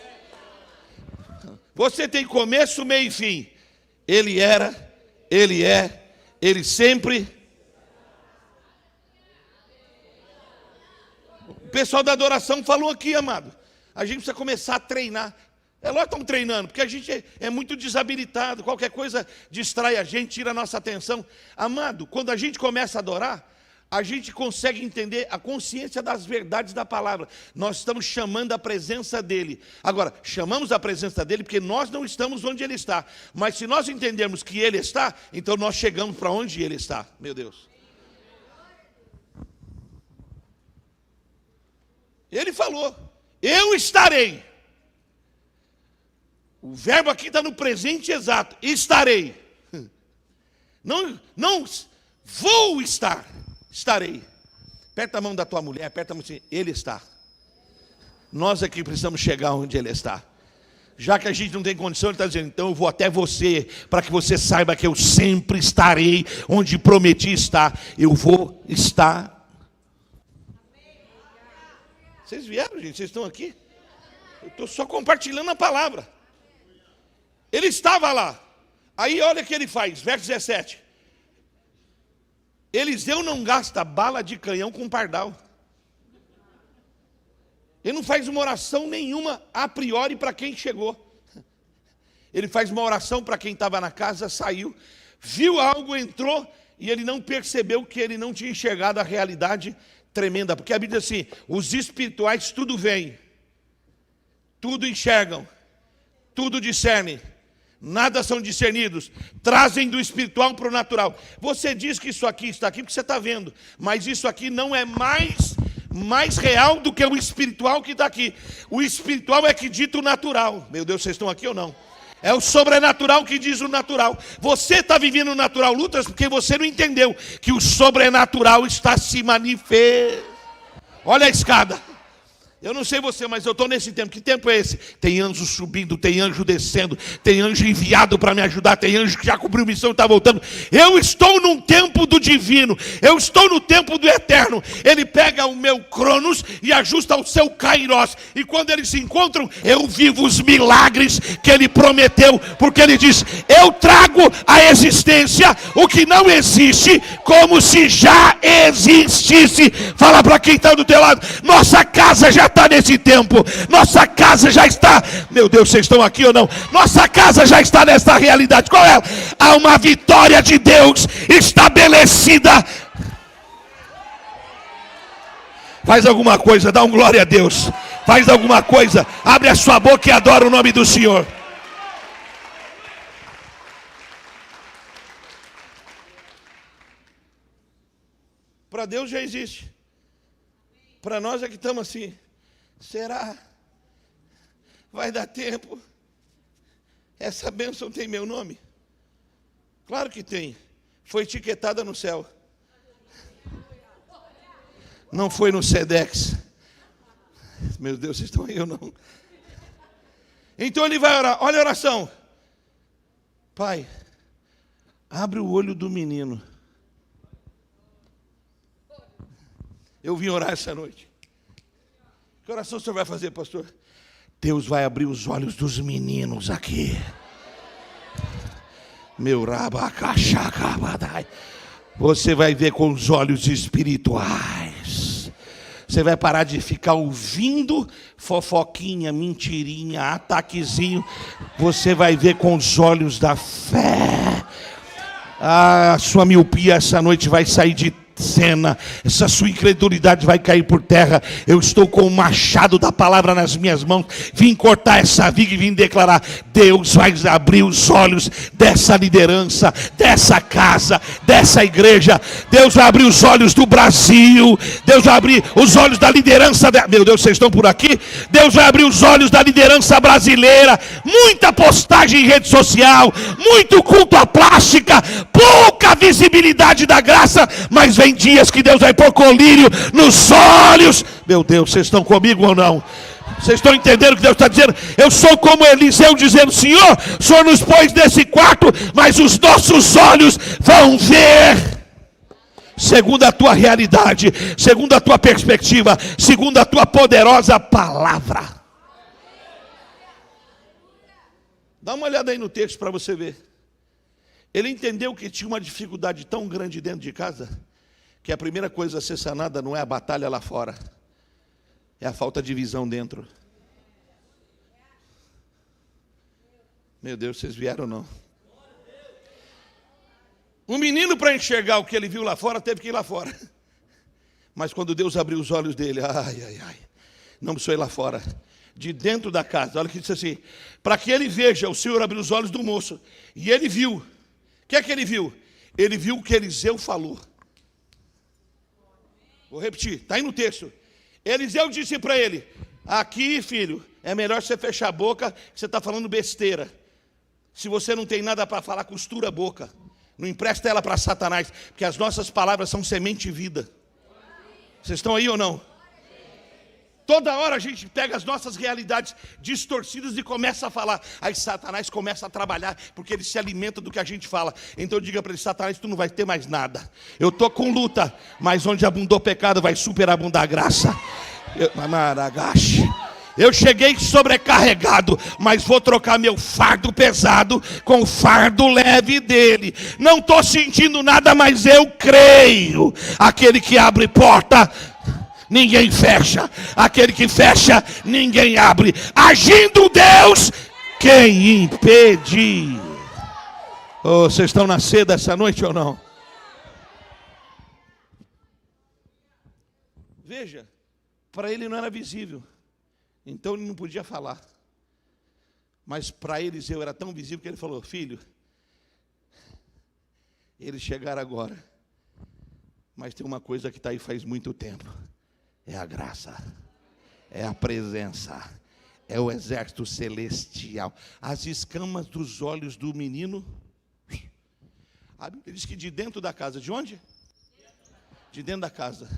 Você tem começo, meio e fim. Ele era, ele é, ele sempre. O pessoal da adoração falou aqui, amado. A gente precisa começar a treinar. É lógico que estamos treinando, porque a gente é muito desabilitado. Qualquer coisa distrai a gente, tira a nossa atenção. Amado, quando a gente começa a adorar, a gente consegue entender a consciência das verdades da palavra. Nós estamos chamando a presença dele. Agora, chamamos a presença dele porque nós não estamos onde ele está. Mas se nós entendermos que ele está, então nós chegamos para onde ele está. Meu Deus. Ele falou, eu estarei. O verbo aqui está no presente exato, estarei. Não vou estar. Estarei. Aperta a mão da tua mulher, aperta a mão assim, ele está. Nós aqui precisamos chegar onde ele está. Já que a gente não tem condição, ele está dizendo, então eu vou até você, para que você saiba que eu sempre estarei onde prometi estar. Eu vou estar. Vocês vieram, gente? Vocês estão aqui? Eu estou só compartilhando a palavra. Ele estava lá. Aí olha o que ele faz, verso 17. Eliseu não gasta bala de canhão com pardal. Ele não faz uma oração nenhuma a priori para quem chegou. Ele faz uma oração para quem estava na casa, saiu, viu algo, entrou, e ele não percebeu que ele não tinha enxergado a realidade tremenda. Porque a Bíblia diz assim, os espirituais tudo veem, tudo enxergam, tudo discernem. Nada são discernidos, trazem do espiritual para o natural. Você diz que isso aqui está aqui porque você está vendo, mas isso aqui não é mais real do que o espiritual que está aqui. O espiritual é que dita o natural. Meu Deus, vocês estão aqui ou não? É o sobrenatural que diz o natural. Você está vivendo o natural, Lucas, porque você não entendeu que o sobrenatural está se manifestando. Olha a escada. Eu não sei você, mas eu estou nesse tempo. Que tempo é esse? Tem anjo subindo, tem anjo descendo, tem anjo enviado para me ajudar, tem anjo que já cumpriu missão e está voltando. Eu estou num tempo do divino, eu estou no tempo do eterno. Ele pega o meu Cronos e ajusta ao seu Kairos. E quando eles se encontram, eu vivo os milagres que ele prometeu. Porque ele diz, eu trago à existência o que não existe, como se já existisse. Fala para quem está do teu lado, nossa casa já está nesse tempo, nossa casa já está, meu Deus, vocês estão aqui ou não? Nossa casa já está nessa realidade. Qual é? Há uma vitória de Deus estabelecida. Faz alguma coisa, dá um glória a Deus. Faz alguma coisa, abre a sua boca e adora o nome do Senhor. Para Deus já existe. Para nós é que estamos assim. Será? Vai dar tempo? Essa bênção tem meu nome? Claro que tem. Foi etiquetada no céu. Não foi no Sedex. Meu Deus, vocês estão aí ou não? Então ele vai orar. Olha a oração. Pai, abre o olho do menino. Eu vim orar essa noite. Que oração o senhor vai fazer, pastor? Deus vai abrir os olhos dos meninos aqui. Meu rabacachacabadai. Você vai ver com os olhos espirituais. Você vai parar de ficar ouvindo fofoquinha, mentirinha, ataquezinho. Você vai ver com os olhos da fé. A sua miopia essa noite vai sair de cena, essa sua incredulidade vai cair por terra. Eu estou com o machado da palavra nas minhas mãos, vim cortar essa viga e vim declarar: Deus vai abrir os olhos dessa liderança, dessa casa, dessa igreja. Deus vai abrir os olhos do Brasil. Deus vai abrir os olhos da liderança meu Deus, vocês estão por aqui? Deus vai abrir os olhos da liderança brasileira. Muita postagem em rede social, muito culto à plástica, pouca visibilidade da graça, mas vem dias que Deus vai pôr colírio nos olhos. Meu Deus, vocês estão comigo ou não? Vocês estão entendendo o que Deus está dizendo? Eu sou como Eliseu dizendo: Senhor, o Senhor nos pôs nesse quarto, mas os nossos olhos vão ver segundo a tua realidade, segundo a tua perspectiva, segundo a tua poderosa palavra. Dá uma olhada aí no texto para você ver. Ele entendeu que tinha uma dificuldade tão grande dentro de casa, que a primeira coisa a ser sanada não é a batalha lá fora, é a falta de visão dentro. Meu Deus, vocês vieram ou não? O menino, para enxergar o que ele viu lá fora, teve que ir lá fora. Mas quando Deus abriu os olhos dele, não precisou ir lá fora, de dentro da casa. Olha o que diz assim: para que ele veja, o Senhor abriu os olhos do moço, e ele viu. O que é que ele viu? Ele viu o que Eliseu falou. Vou repetir, está aí no texto. Eliseu disse para ele: aqui, filho, é melhor você fechar a boca, que você está falando besteira. Se você não tem nada para falar, costura a boca. Não empresta ela para Satanás, porque as nossas palavras são semente e vida. Vocês estão aí ou não? Toda hora a gente pega as nossas realidades distorcidas e começa a falar. Aí Satanás começa a trabalhar, porque ele se alimenta do que a gente fala. Então diga para ele: Satanás, tu não vai ter mais nada. Eu estou com luta, mas onde abundou pecado vai superabundar a graça. Eu cheguei sobrecarregado, mas vou trocar meu fardo pesado com o fardo leve dele. Não estou sentindo nada, mas eu creio. Aquele que abre porta, ninguém fecha. Aquele que fecha, ninguém abre. Agindo Deus, quem impedir? Oh, vocês estão na seda essa noite ou não? Veja, para ele não era visível, então ele não podia falar. Mas para Eliseu era tão visível que ele falou: filho, eles chegaram agora, mas tem uma coisa que está aí faz muito tempo. É a graça, é a presença, é o exército celestial. As escamas dos olhos do menino. A Bíblia diz que de dentro da casa, de onde? De dentro da casa.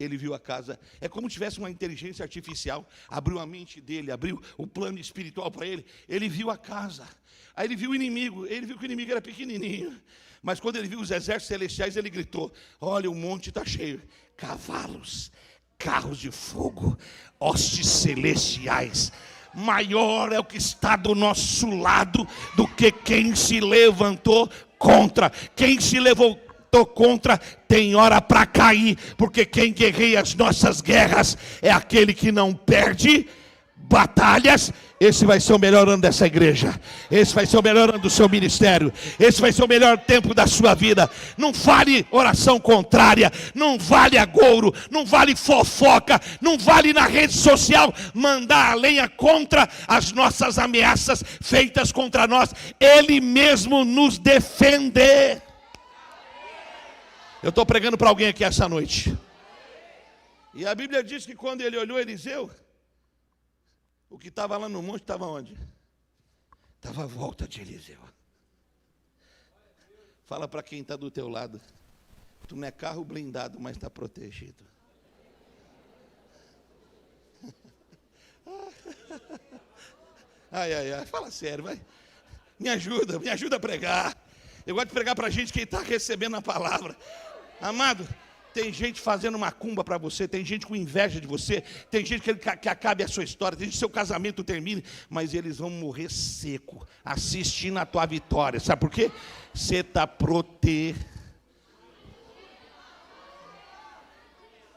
Ele viu a casa, é como se tivesse uma inteligência artificial, abriu a mente dele, abriu o plano espiritual para ele. Ele viu a casa, aí ele viu o inimigo, ele viu que o inimigo era pequenininho. Mas quando ele viu os exércitos celestiais, ele gritou: olha, o monte está cheio, cavalos, carros de fogo, hostes celestiais. Maior é o que está do nosso lado do que quem se levantou contra. Quem se levantou contra tem hora para cair, porque quem guerreia as nossas guerras é aquele que não perde batalhas. Esse vai ser o melhor ano dessa igreja, esse vai ser o melhor ano do seu ministério, esse vai ser o melhor tempo da sua vida. Não vale oração contrária, não vale agouro, não vale fofoca, não vale na rede social mandar a lenha contra as nossas ameaças feitas contra nós. Ele mesmo nos defende. Eu estou pregando para alguém aqui essa noite. E a Bíblia diz que quando ele olhou Eliseu, o que estava lá no monte estava onde? Estava à volta de Eliseu. Fala para quem está do teu lado. Tu não é carro blindado, mas está protegido. Ai, ai, ai, fala sério, vai. Me ajuda a pregar. Eu gosto de pregar para gente que está recebendo a palavra. Amado, tem gente fazendo macumba para você, tem gente com inveja de você, tem gente que acabe a sua história, tem gente que seu casamento termine, mas eles vão morrer seco, assistindo a tua vitória. Sabe por quê? Você está protegido.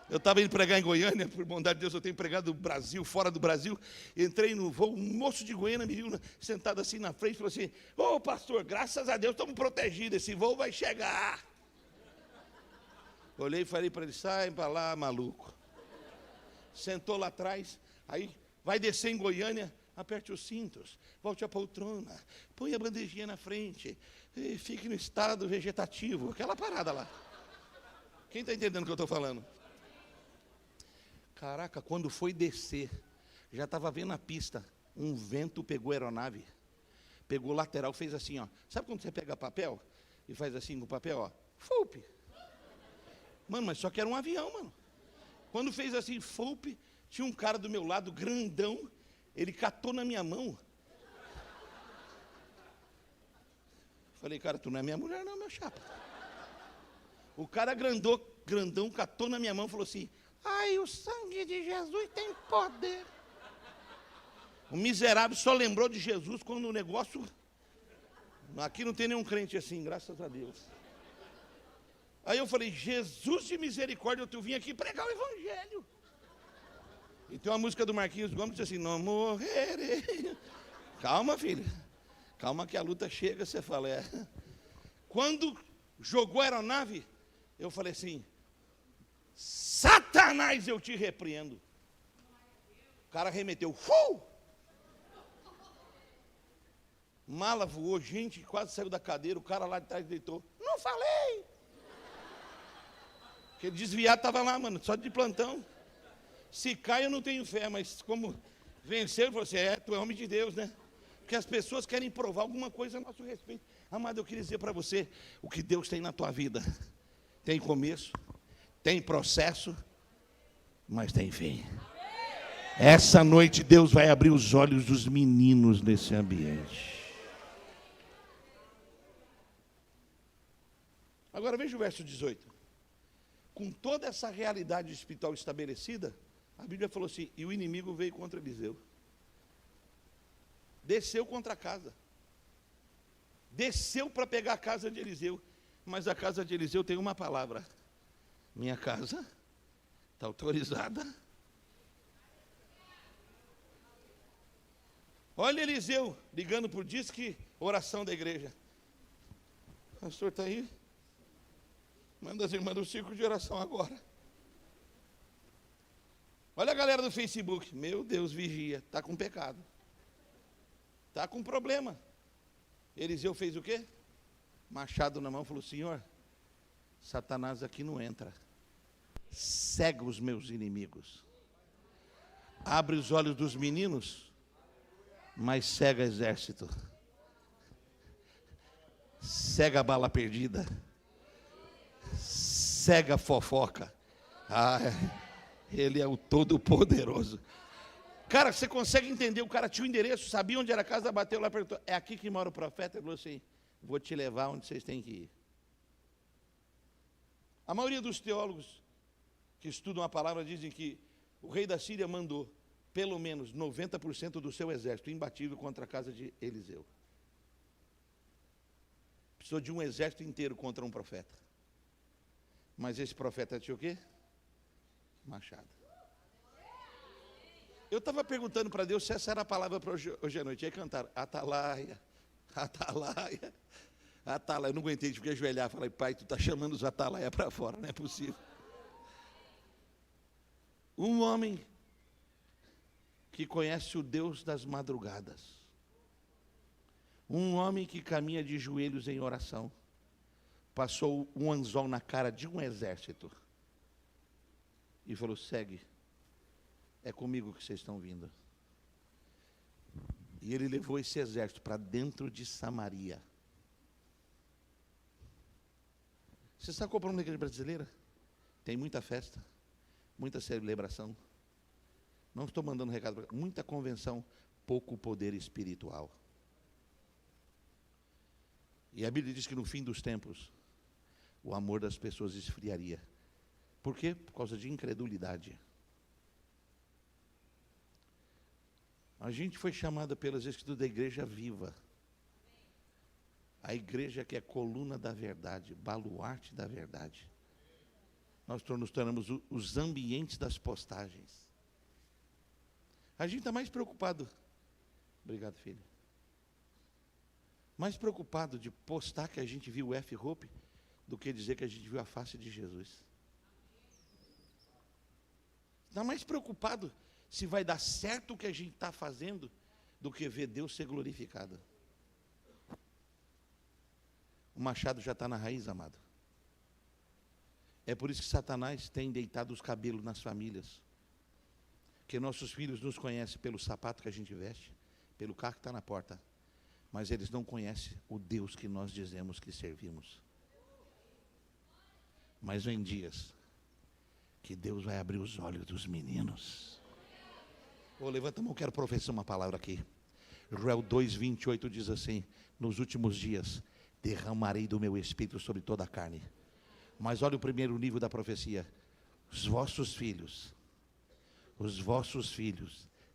Eu estava indo pregar em Goiânia, por bondade de Deus, eu tenho pregado no Brasil, fora do Brasil. Entrei no voo, um moço de Goiânia me viu sentado assim na frente, falou assim: ô pastor, graças a Deus estamos protegidos, esse voo vai chegar. Olhei e falei para ele: sai para lá, maluco. Sentou lá atrás, aí vai descer em Goiânia, aperte os cintos, volte a poltrona, põe a bandejinha na frente, e fique no estado vegetativo, aquela parada lá. Quem está entendendo o que eu estou falando? Caraca, quando foi descer, já estava vendo a pista, um vento pegou a aeronave, pegou o lateral, fez assim, ó. Sabe quando você pega papel e faz assim com o papel, ó? Fulpe. Mano, mas só que era um avião, mano. Quando fez assim, fulpe, tinha um cara do meu lado, grandão, ele catou na minha mão. Falei: cara, tu não é minha mulher não, meu chapa. O cara grandão, catou na minha mão e falou assim: ai, o sangue de Jesus tem poder. O miserável só lembrou de Jesus quando o negócio... Aqui não tem nenhum crente assim, graças a Deus. Aí eu falei: Jesus de misericórdia, eu vim aqui pregar o evangelho. E tem uma música do Marquinhos Gomes que diz assim: não morrerei. Calma, filho. Calma que a luta chega, você fala. Quando jogou a aeronave, eu falei assim: Satanás, eu te repreendo. O cara remeteu. Mala voou, gente quase saiu da cadeira, o cara lá de trás deitou. Não falei. Aquele desviado estava lá, mano, só de plantão. Se cai eu não tenho fé, mas como venceu, ele falou assim: tu é homem de Deus, né? Porque as pessoas querem provar alguma coisa a nosso respeito. Amado, eu queria dizer para você, o que Deus tem na tua vida tem começo, tem processo, mas tem fim. Essa noite Deus vai abrir os olhos dos meninos nesse ambiente. Agora veja o verso 18. Com toda essa realidade espiritual estabelecida, a Bíblia falou assim: e o inimigo veio contra Eliseu. Desceu contra a casa. Desceu para pegar a casa de Eliseu. Mas a casa de Eliseu tem uma palavra: minha casa está autorizada. Olha Eliseu ligando por disque, oração da igreja. O pastor está aí? Manda as irmãs do círculo de oração agora. Olha a galera do Facebook. Meu Deus, vigia, está com pecado. Está com problema. Eliseu fez o quê? Machado na mão, falou: Senhor, Satanás aqui não entra. Cega os meus inimigos. Abre os olhos dos meninos, mas cega exército. Cega a bala perdida. Cega fofoca. Ele é o Todo-Poderoso. Cara, você consegue entender? O cara tinha o endereço, sabia onde era a casa, bateu lá e perguntou: é aqui que mora o profeta? Ele falou assim: vou te levar onde vocês têm que ir. A maioria dos teólogos que estudam a palavra dizem que o rei da Síria mandou pelo menos 90% do seu exército imbatível contra a casa de Eliseu. Precisou de um exército inteiro contra um profeta. Mas esse profeta tinha o quê? Machado. Eu estava perguntando para Deus se essa era a palavra para hoje à noite. Aí cantaram: Atalaia, Atalaia, Atalaia. Eu não aguentei, tive que ajoelhar. Falei: pai, tu está chamando os Atalaia para fora, não é possível. Um homem que conhece o Deus das madrugadas. Um homem que caminha de joelhos em oração. passou um anzol na cara de um exército e falou: segue, é comigo que vocês estão vindo. E ele levou esse exército para dentro de Samaria. Você sabe qual é o problema da igreja brasileira? Tem muita festa, muita celebração. Não estou mandando recado para muita convenção, pouco poder espiritual. E a Bíblia diz que no fim dos tempos, o amor das pessoas esfriaria. Por quê? Por causa de incredulidade. A gente foi chamada pelas Escrituras da igreja viva. A igreja que é coluna da verdade, baluarte da verdade. Nós nos tornamos os ambientes das postagens. A gente está mais preocupado. Obrigado, filho. Mais preocupado de postar que a gente viu o F-Hope do que dizer que a gente viu a face de Jesus. Está mais preocupado se vai dar certo o que a gente está fazendo do que ver Deus ser glorificado. O machado já está na raiz, amado. É por isso que Satanás tem deitado os cabelos nas famílias. Porque nossos filhos nos conhecem pelo sapato que a gente veste, pelo carro que está na porta. Mas eles não conhecem o Deus que nós dizemos que servimos. Mas vem dias que Deus vai abrir os olhos dos meninos. Levanta a mão, quero professar uma palavra aqui. Joel 2:28 diz assim: nos últimos dias derramarei do meu espírito sobre toda a carne. Mas olha o primeiro nível da profecia: os vossos filhos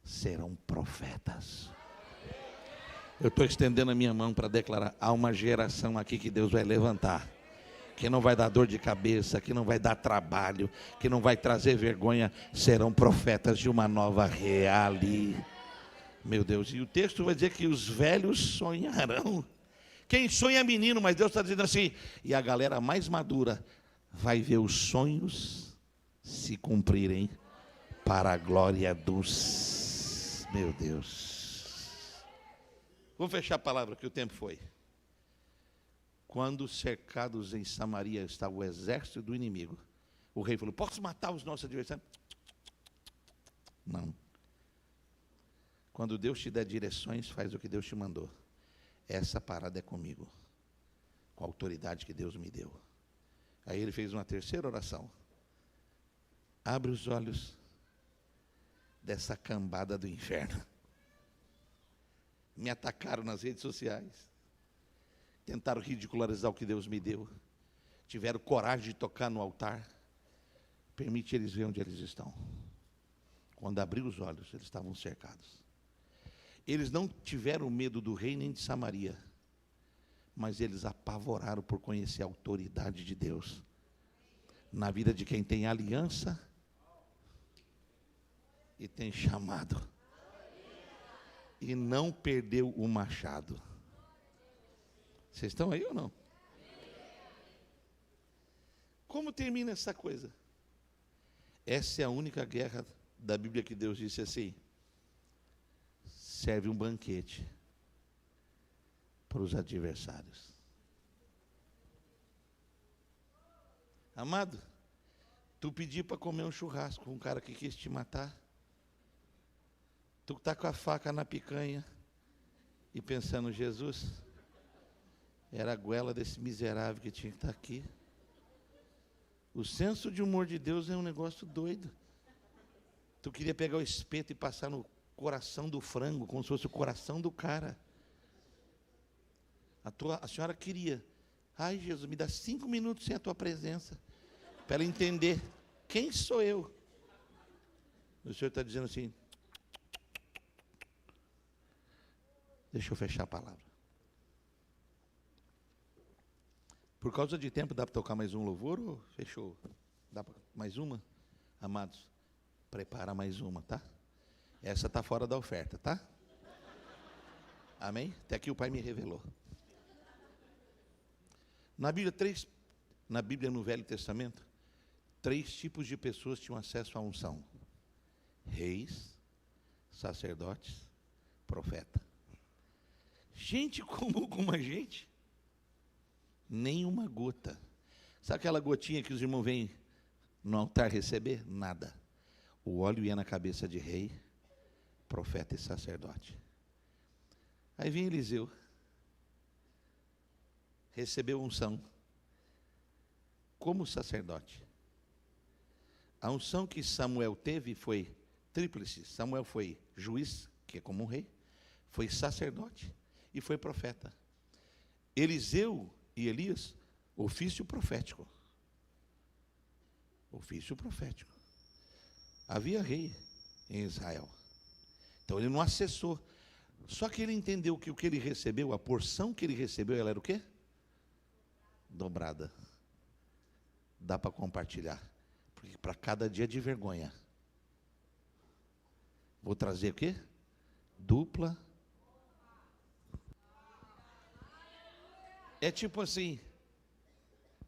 serão profetas. Eu estou estendendo a minha mão para declarar: há uma geração aqui que Deus vai levantar, que não vai dar dor de cabeça, que não vai dar trabalho, que não vai trazer vergonha, serão profetas de uma nova realidade. Meu Deus, e o texto vai dizer que os velhos sonharão. Quem sonha é menino, mas Deus está dizendo assim, e a galera mais madura vai ver os sonhos se cumprirem para a glória dos... Meu Deus. Vou fechar a palavra que o tempo foi. Quando cercados em Samaria estava o exército do inimigo, o rei falou: posso matar os nossos adversários? Não. Quando Deus te der direções, faz o que Deus te mandou. Essa parada é comigo, com a autoridade que Deus me deu. Aí ele fez uma terceira oração: abre os olhos dessa cambada do inferno. Me atacaram nas redes sociais, tentaram ridicularizar o que Deus me deu, tiveram coragem de tocar no altar. Permite eles verem onde eles estão. Quando abriu os olhos, eles estavam cercados. Eles não tiveram medo do rei nem de Samaria, mas eles apavoraram por conhecer a autoridade de Deus na vida de quem tem aliança e tem chamado, e não perdeu o machado. Vocês estão aí ou não? Como termina essa coisa? Essa é a única guerra da Bíblia que Deus disse assim: serve um banquete para os adversários. Amado, tu pediu para comer um churrasco com um cara que quis te matar. Tu está com a faca na picanha e pensando: Jesus, era a goela desse miserável que tinha que estar aqui. O senso de humor de Deus é um negócio doido. Tu queria pegar o espeto e passar no coração do frango, como se fosse o coração do cara. A senhora queria: ai, Jesus, me dá 5 minutos sem a tua presença, para ela entender quem sou eu. O Senhor está dizendo assim: deixa eu fechar a palavra. Por causa de tempo, dá para tocar mais um louvor ou fechou? Dá para mais uma? Amados, prepara mais uma, tá? Essa está fora da oferta, tá? Amém? Até aqui o Pai me revelou. Na Bíblia no Velho Testamento, 3 tipos de pessoas tinham acesso à unção: reis, sacerdotes, profeta. Gente comum como a gente Nem uma gota. Sabe aquela gotinha que os irmãos vêm no altar receber? Nada. O óleo ia na cabeça de rei, profeta e sacerdote. Aí vem Eliseu, recebeu unção como sacerdote. A unção que Samuel teve foi tríplice. Samuel foi juiz, que é como um rei, foi sacerdote e foi profeta. Eliseu e Elias, ofício profético. Ofício profético. Havia rei em Israel. Então ele não acessou. Só que ele entendeu que o que ele recebeu, a porção que ele recebeu, ela era o quê? Dobrada. Dá para compartilhar. Porque para cada dia de vergonha, vou trazer o quê? Dupla. É tipo assim,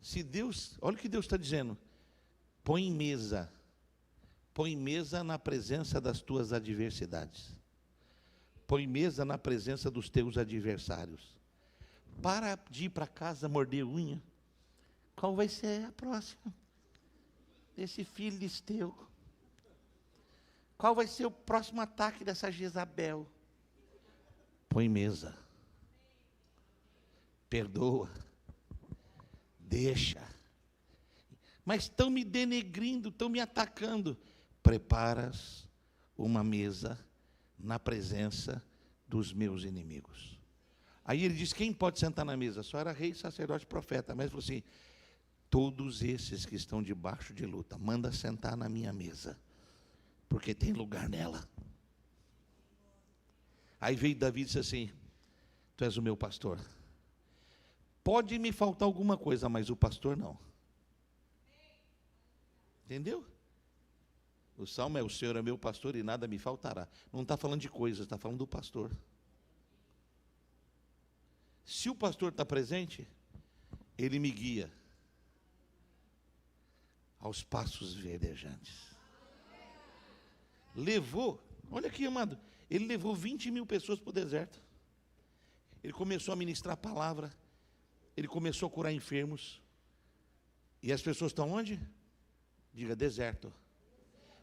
se Deus, olha o que Deus está dizendo, põe mesa na presença das tuas adversidades, põe mesa na presença dos teus adversários, para de ir para casa morder unha, qual vai ser a próxima? Desse filisteu, qual vai ser o próximo ataque dessa Jezabel? Põe mesa, perdoa, deixa, mas estão me denegrindo, estão me atacando, preparas uma mesa na presença dos meus inimigos. Aí ele diz, quem pode sentar na mesa? Só era rei, sacerdote, profeta, mas falou assim, todos esses que estão debaixo de luta, manda sentar na minha mesa, porque tem lugar nela. Aí veio Davi e disse assim, tu és o meu pastor, pode me faltar alguma coisa, mas o pastor não. Entendeu? O salmo é, o Senhor é meu pastor e nada me faltará. Não está falando de coisas, está falando do pastor. Se o pastor está presente, ele me guia aos passos verdejantes. Levou, olha aqui, amado, ele levou 20 mil pessoas para o deserto. Ele começou a ministrar a palavra, ele começou a curar enfermos. E as pessoas estão onde? Diga, deserto.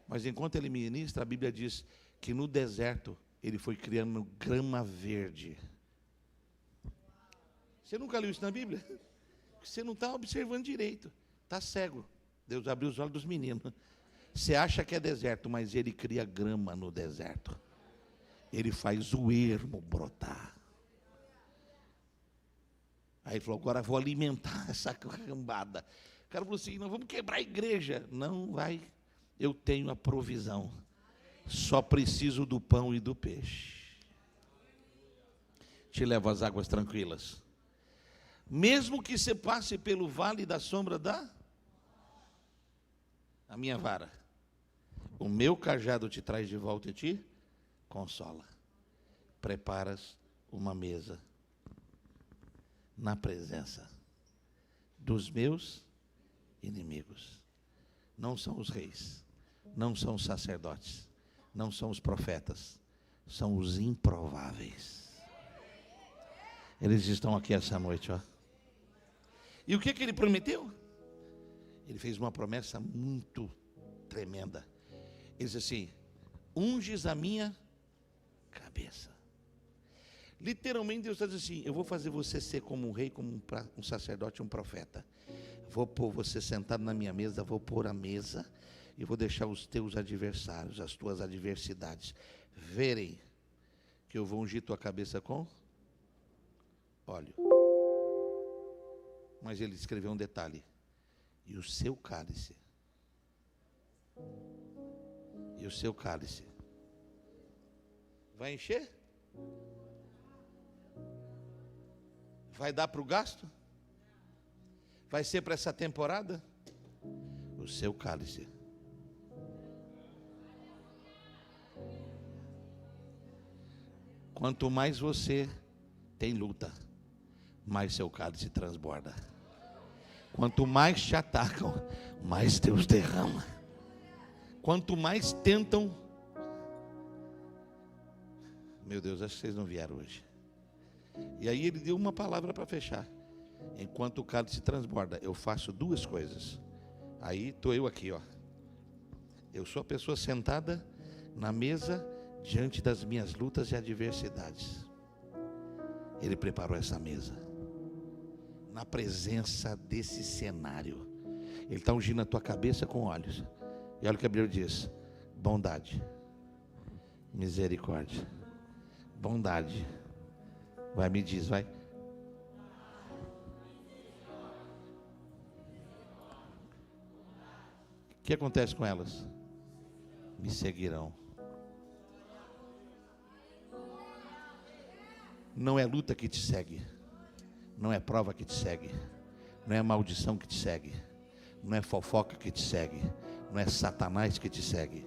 Mas enquanto ele ministra, a Bíblia diz que no deserto ele foi criando grama verde. Você nunca leu isso na Bíblia? Você não está observando direito, está cego. Deus abriu os olhos dos meninos. Você acha que é deserto, mas ele cria grama no deserto. Ele faz o ermo brotar. Aí ele falou, agora vou alimentar essa cambada. O cara falou assim, nós vamos quebrar a igreja. Não vai, eu tenho a provisão. Só preciso do pão e do peixe. Te levo às águas tranquilas. Mesmo que você passe pelo vale da sombra a minha vara, o meu cajado te traz de volta e te consola. Preparas uma mesa na presença dos meus inimigos. Não são os reis, não são os sacerdotes, não são os profetas, são os improváveis. Eles estão aqui essa noite, ó. E o que ele prometeu? Ele fez uma promessa muito tremenda. Ele disse assim, unges a minha cabeça. Literalmente Deus está dizendo assim, eu vou fazer você ser como um rei, como um sacerdote, um profeta. Vou pôr você sentado na minha mesa, vou pôr a mesa e vou deixar os teus adversários, as tuas adversidades, verem que eu vou ungir tua cabeça com óleo. Mas ele escreveu um detalhe, e o seu cálice, vai encher? Vai dar para o gasto? Vai ser para essa temporada? O seu cálice. Quanto mais você tem luta, mais seu cálice transborda. Quanto mais te atacam, mais Deus derrama. Quanto mais tentam, meu Deus, acho que vocês não vieram hoje. E aí ele deu uma palavra para fechar. enquanto o cálice transborda, eu faço duas coisas. Aí estou eu aqui, ó. Eu sou a pessoa sentada na mesa diante das minhas lutas e adversidades. Ele preparou essa mesa na presença desse cenário. Ele está ungindo a tua cabeça com óleos. E olha o que a Bíblia diz: bondade, misericórdia, bondade. Vai, me diz, vai. O que acontece com elas? Me seguirão. Não é luta que te segue, não é prova que te segue, não é maldição que te segue, não é fofoca que te segue, não é Satanás que te segue.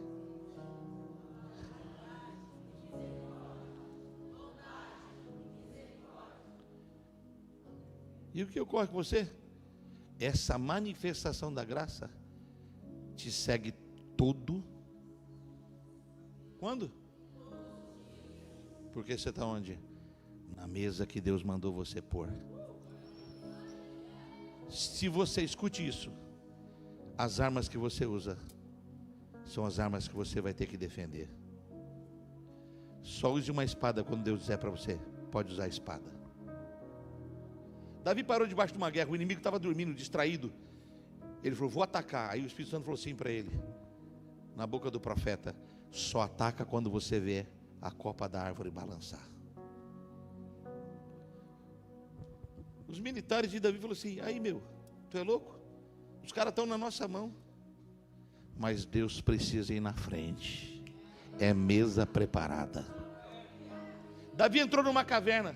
E o que ocorre com você? Essa manifestação da graça te segue todo. Quando? Porque você está onde? Na mesa que Deus mandou você pôr. Se você escute isso, as armas que você usa são as armas que você vai ter que defender. Só use uma espada quando Deus disser para você: pode usar a espada. Davi parou debaixo de uma guerra, o inimigo estava dormindo, distraído. Ele falou: vou atacar. Aí o Espírito Santo falou assim para ele, na boca do profeta: só ataca quando você vê a copa da árvore balançar. Os militares de Davi falaram assim: aí meu, tu é louco? Os caras estão na nossa mão. Mas Deus precisa ir na frente. É mesa preparada. Davi entrou numa caverna.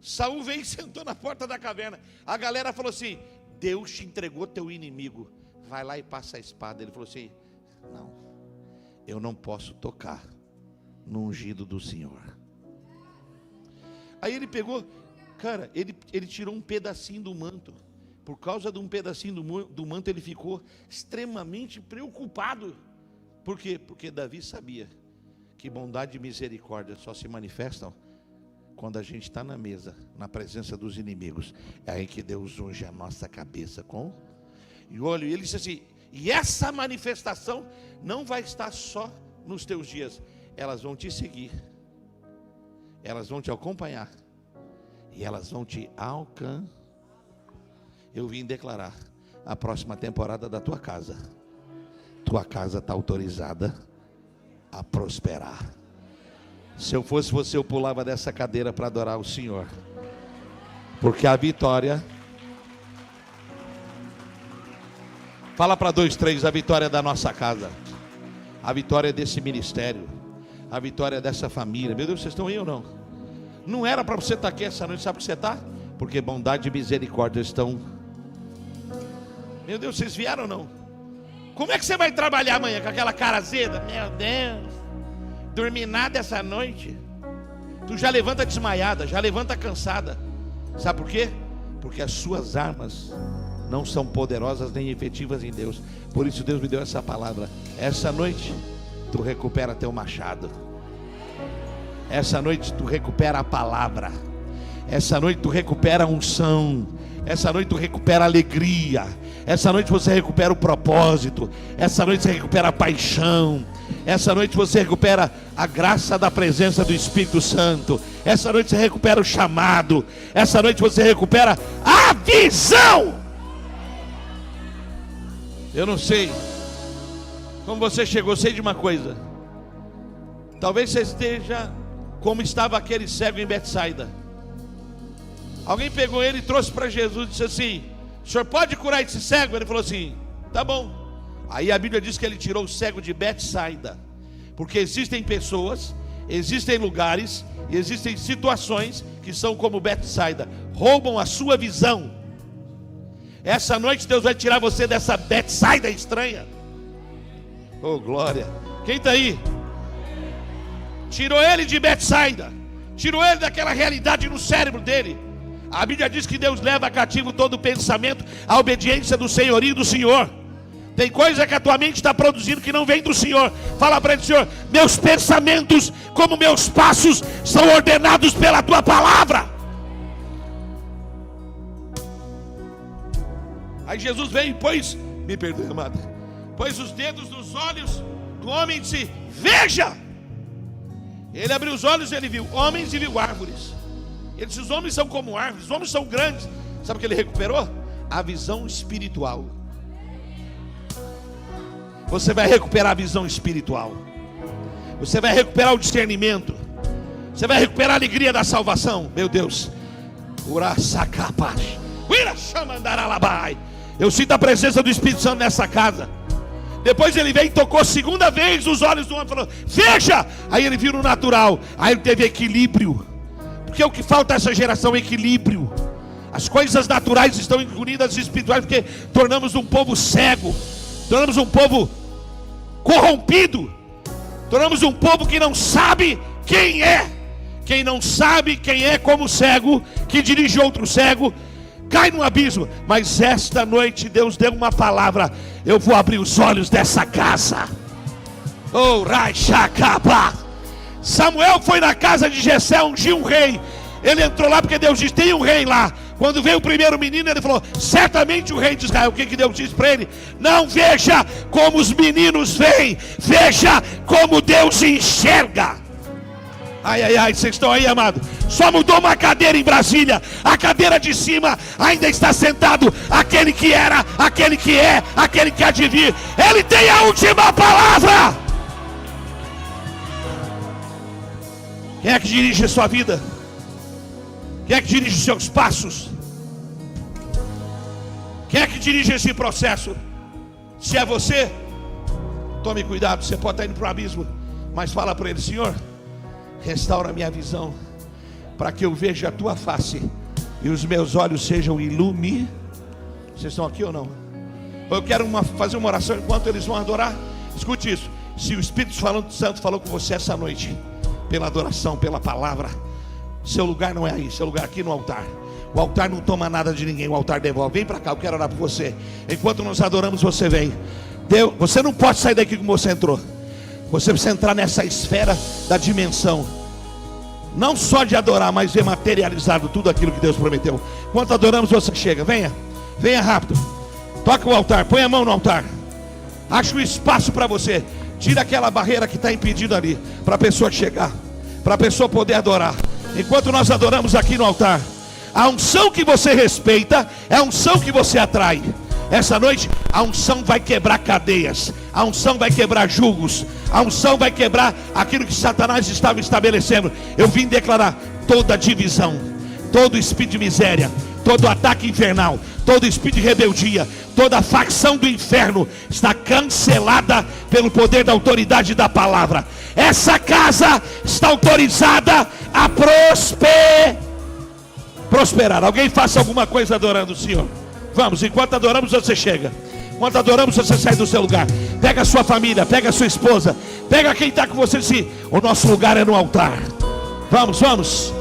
Saul veio e sentou na porta da caverna. A galera falou assim: Deus te entregou teu inimigo, vai lá e passa a espada. Ele falou assim: não, eu não posso tocar no ungido do Senhor. Aí ele pegou, cara, ele tirou um pedacinho do manto. Por causa de um pedacinho do manto, ele ficou extremamente preocupado. Por quê? Porque Davi sabia que bondade e misericórdia só se manifestam quando a gente está na mesa, na presença dos inimigos. É aí que Deus unge a nossa cabeça com e olho. E ele disse assim: e essa manifestação não vai estar só nos teus dias, elas vão te seguir, elas vão te acompanhar e elas vão te alcançar. Eu vim declarar a próxima temporada da tua casa. Tua casa está autorizada a prosperar. Se eu fosse você, eu pulava dessa cadeira para adorar o Senhor, porque a vitória, fala para 2, 3, a vitória é da nossa casa, a vitória é desse ministério, a vitória é dessa família. Meu Deus, vocês estão aí ou não? Não era para você estar aqui essa noite, sabe por que você está? Porque bondade e misericórdia estão. Meu Deus, vocês vieram ou não? Como é que você vai trabalhar amanhã com aquela cara azeda? Meu Deus, dormi nada essa noite. Tu já levanta desmaiada, já levanta cansada. Sabe por quê? Porque as suas armas não são poderosas nem efetivas em Deus. Por isso Deus me deu essa palavra. Essa noite tu recupera teu machado. Essa noite tu recupera a palavra. Essa noite tu recupera a unção. Essa noite tu recupera a alegria. Essa noite você recupera o propósito. Essa noite você recupera a paixão. Essa noite você recupera a graça da presença do Espírito Santo. Essa noite você recupera o chamado. Essa noite você recupera a visão. Eu não sei como você chegou, sei de uma coisa. Talvez você esteja como estava aquele cego em Betsaida. Alguém pegou ele e trouxe para Jesus e disse assim: o senhor pode curar esse cego? Ele falou assim: tá bom. Aí a Bíblia diz que ele tirou o cego de Betsaida. Porque existem pessoas, existem lugares, existem situações que são como Betsaida, roubam a sua visão. Essa noite Deus vai tirar você dessa Betsaida estranha. Oh glória. Quem está aí? Tirou ele de Betsaida, tirou ele daquela realidade no cérebro dele. A Bíblia diz que Deus leva cativo todo pensamento à obediência do senhorio do Senhor. Tem coisa que a tua mente está produzindo que não vem do Senhor. Fala para ele: Senhor, meus pensamentos como meus passos são ordenados pela tua palavra. Aí Jesus veio e pôs, me perdoe, amada, pôs os dedos nos olhos do homem e disse: veja. Ele abriu os olhos e ele viu homens e viu árvores. Ele disse: os homens são como árvores, os homens são grandes. Sabe o que ele recuperou? A visão espiritual. Você vai recuperar a visão espiritual. Você vai recuperar o discernimento. Você vai recuperar a alegria da salvação. Meu Deus. Eu sinto a presença do Espírito Santo nessa casa. Depois ele veio e tocou segunda vez os olhos do homem e falou: veja. Aí ele viu no natural. Aí ele teve equilíbrio. Porque o que falta a essa geração é equilíbrio. As coisas naturais estão incluídas as espirituais, porque tornamos um povo cego, tornamos um povo corrompido, tornamos um povo que não sabe quem é. Quem não sabe quem é, como cego que dirige outro cego, cai no abismo. Mas esta noite Deus deu uma palavra: eu vou abrir os olhos dessa casa. Oh, Raishakaba. Samuel foi na casa de Jessé ungir um rei. Ele entrou lá porque Deus disse: tem um rei lá. Quando veio o primeiro menino, ele falou: certamente o rei de Israel. O que Deus disse para ele? Não veja como os meninos veem, veja como Deus enxerga. Ai, ai, ai, vocês estão aí, amado? Só mudou uma cadeira em Brasília. A cadeira de cima ainda está sentado aquele que era, aquele que é, aquele que há de vir. Ele tem a última palavra. Quem é que dirige a sua vida? Quem é que dirige os seus passos? Quem é que dirige esse processo? Se é você, tome cuidado. Você pode estar indo para o abismo, mas fala para ele: Senhor, restaura a minha visão, para que eu veja a tua face e os meus olhos sejam iluminados. Vocês estão aqui ou não? Eu quero fazer uma oração enquanto eles vão adorar. Escute isso: se o Espírito Santo falou com você essa noite, pela adoração, pela palavra, seu lugar não é aí, seu lugar aqui no altar. O altar não toma nada de ninguém, o altar devolve. Vem para cá, eu quero orar por você. Enquanto nós adoramos, você vem. Deus, você não pode sair daqui como você entrou. Você precisa entrar nessa esfera da dimensão, não só de adorar, mas ver materializado tudo aquilo que Deus prometeu. Enquanto adoramos, você chega. Venha, venha rápido. Toca o altar, põe a mão no altar. Acha um espaço para você. Tira aquela barreira que está impedindo ali, para a pessoa chegar, para a pessoa poder adorar. Enquanto nós adoramos aqui no altar, a unção que você respeita é a unção que você atrai. Essa noite a unção vai quebrar cadeias, a unção vai quebrar julgos, a unção vai quebrar aquilo que Satanás estava estabelecendo. Eu vim declarar: toda divisão, todo espírito de miséria, todo ataque infernal, todo espírito de rebeldia, toda facção do inferno está cancelada pelo poder da autoridade da palavra. Essa casa está autorizada a prosperar. Alguém faça alguma coisa adorando o Senhor. Vamos, enquanto adoramos você chega. Enquanto adoramos você sai do seu lugar. Pega a sua família, pega a sua esposa, pega quem está com você. Se o nosso lugar é no altar. Vamos, vamos.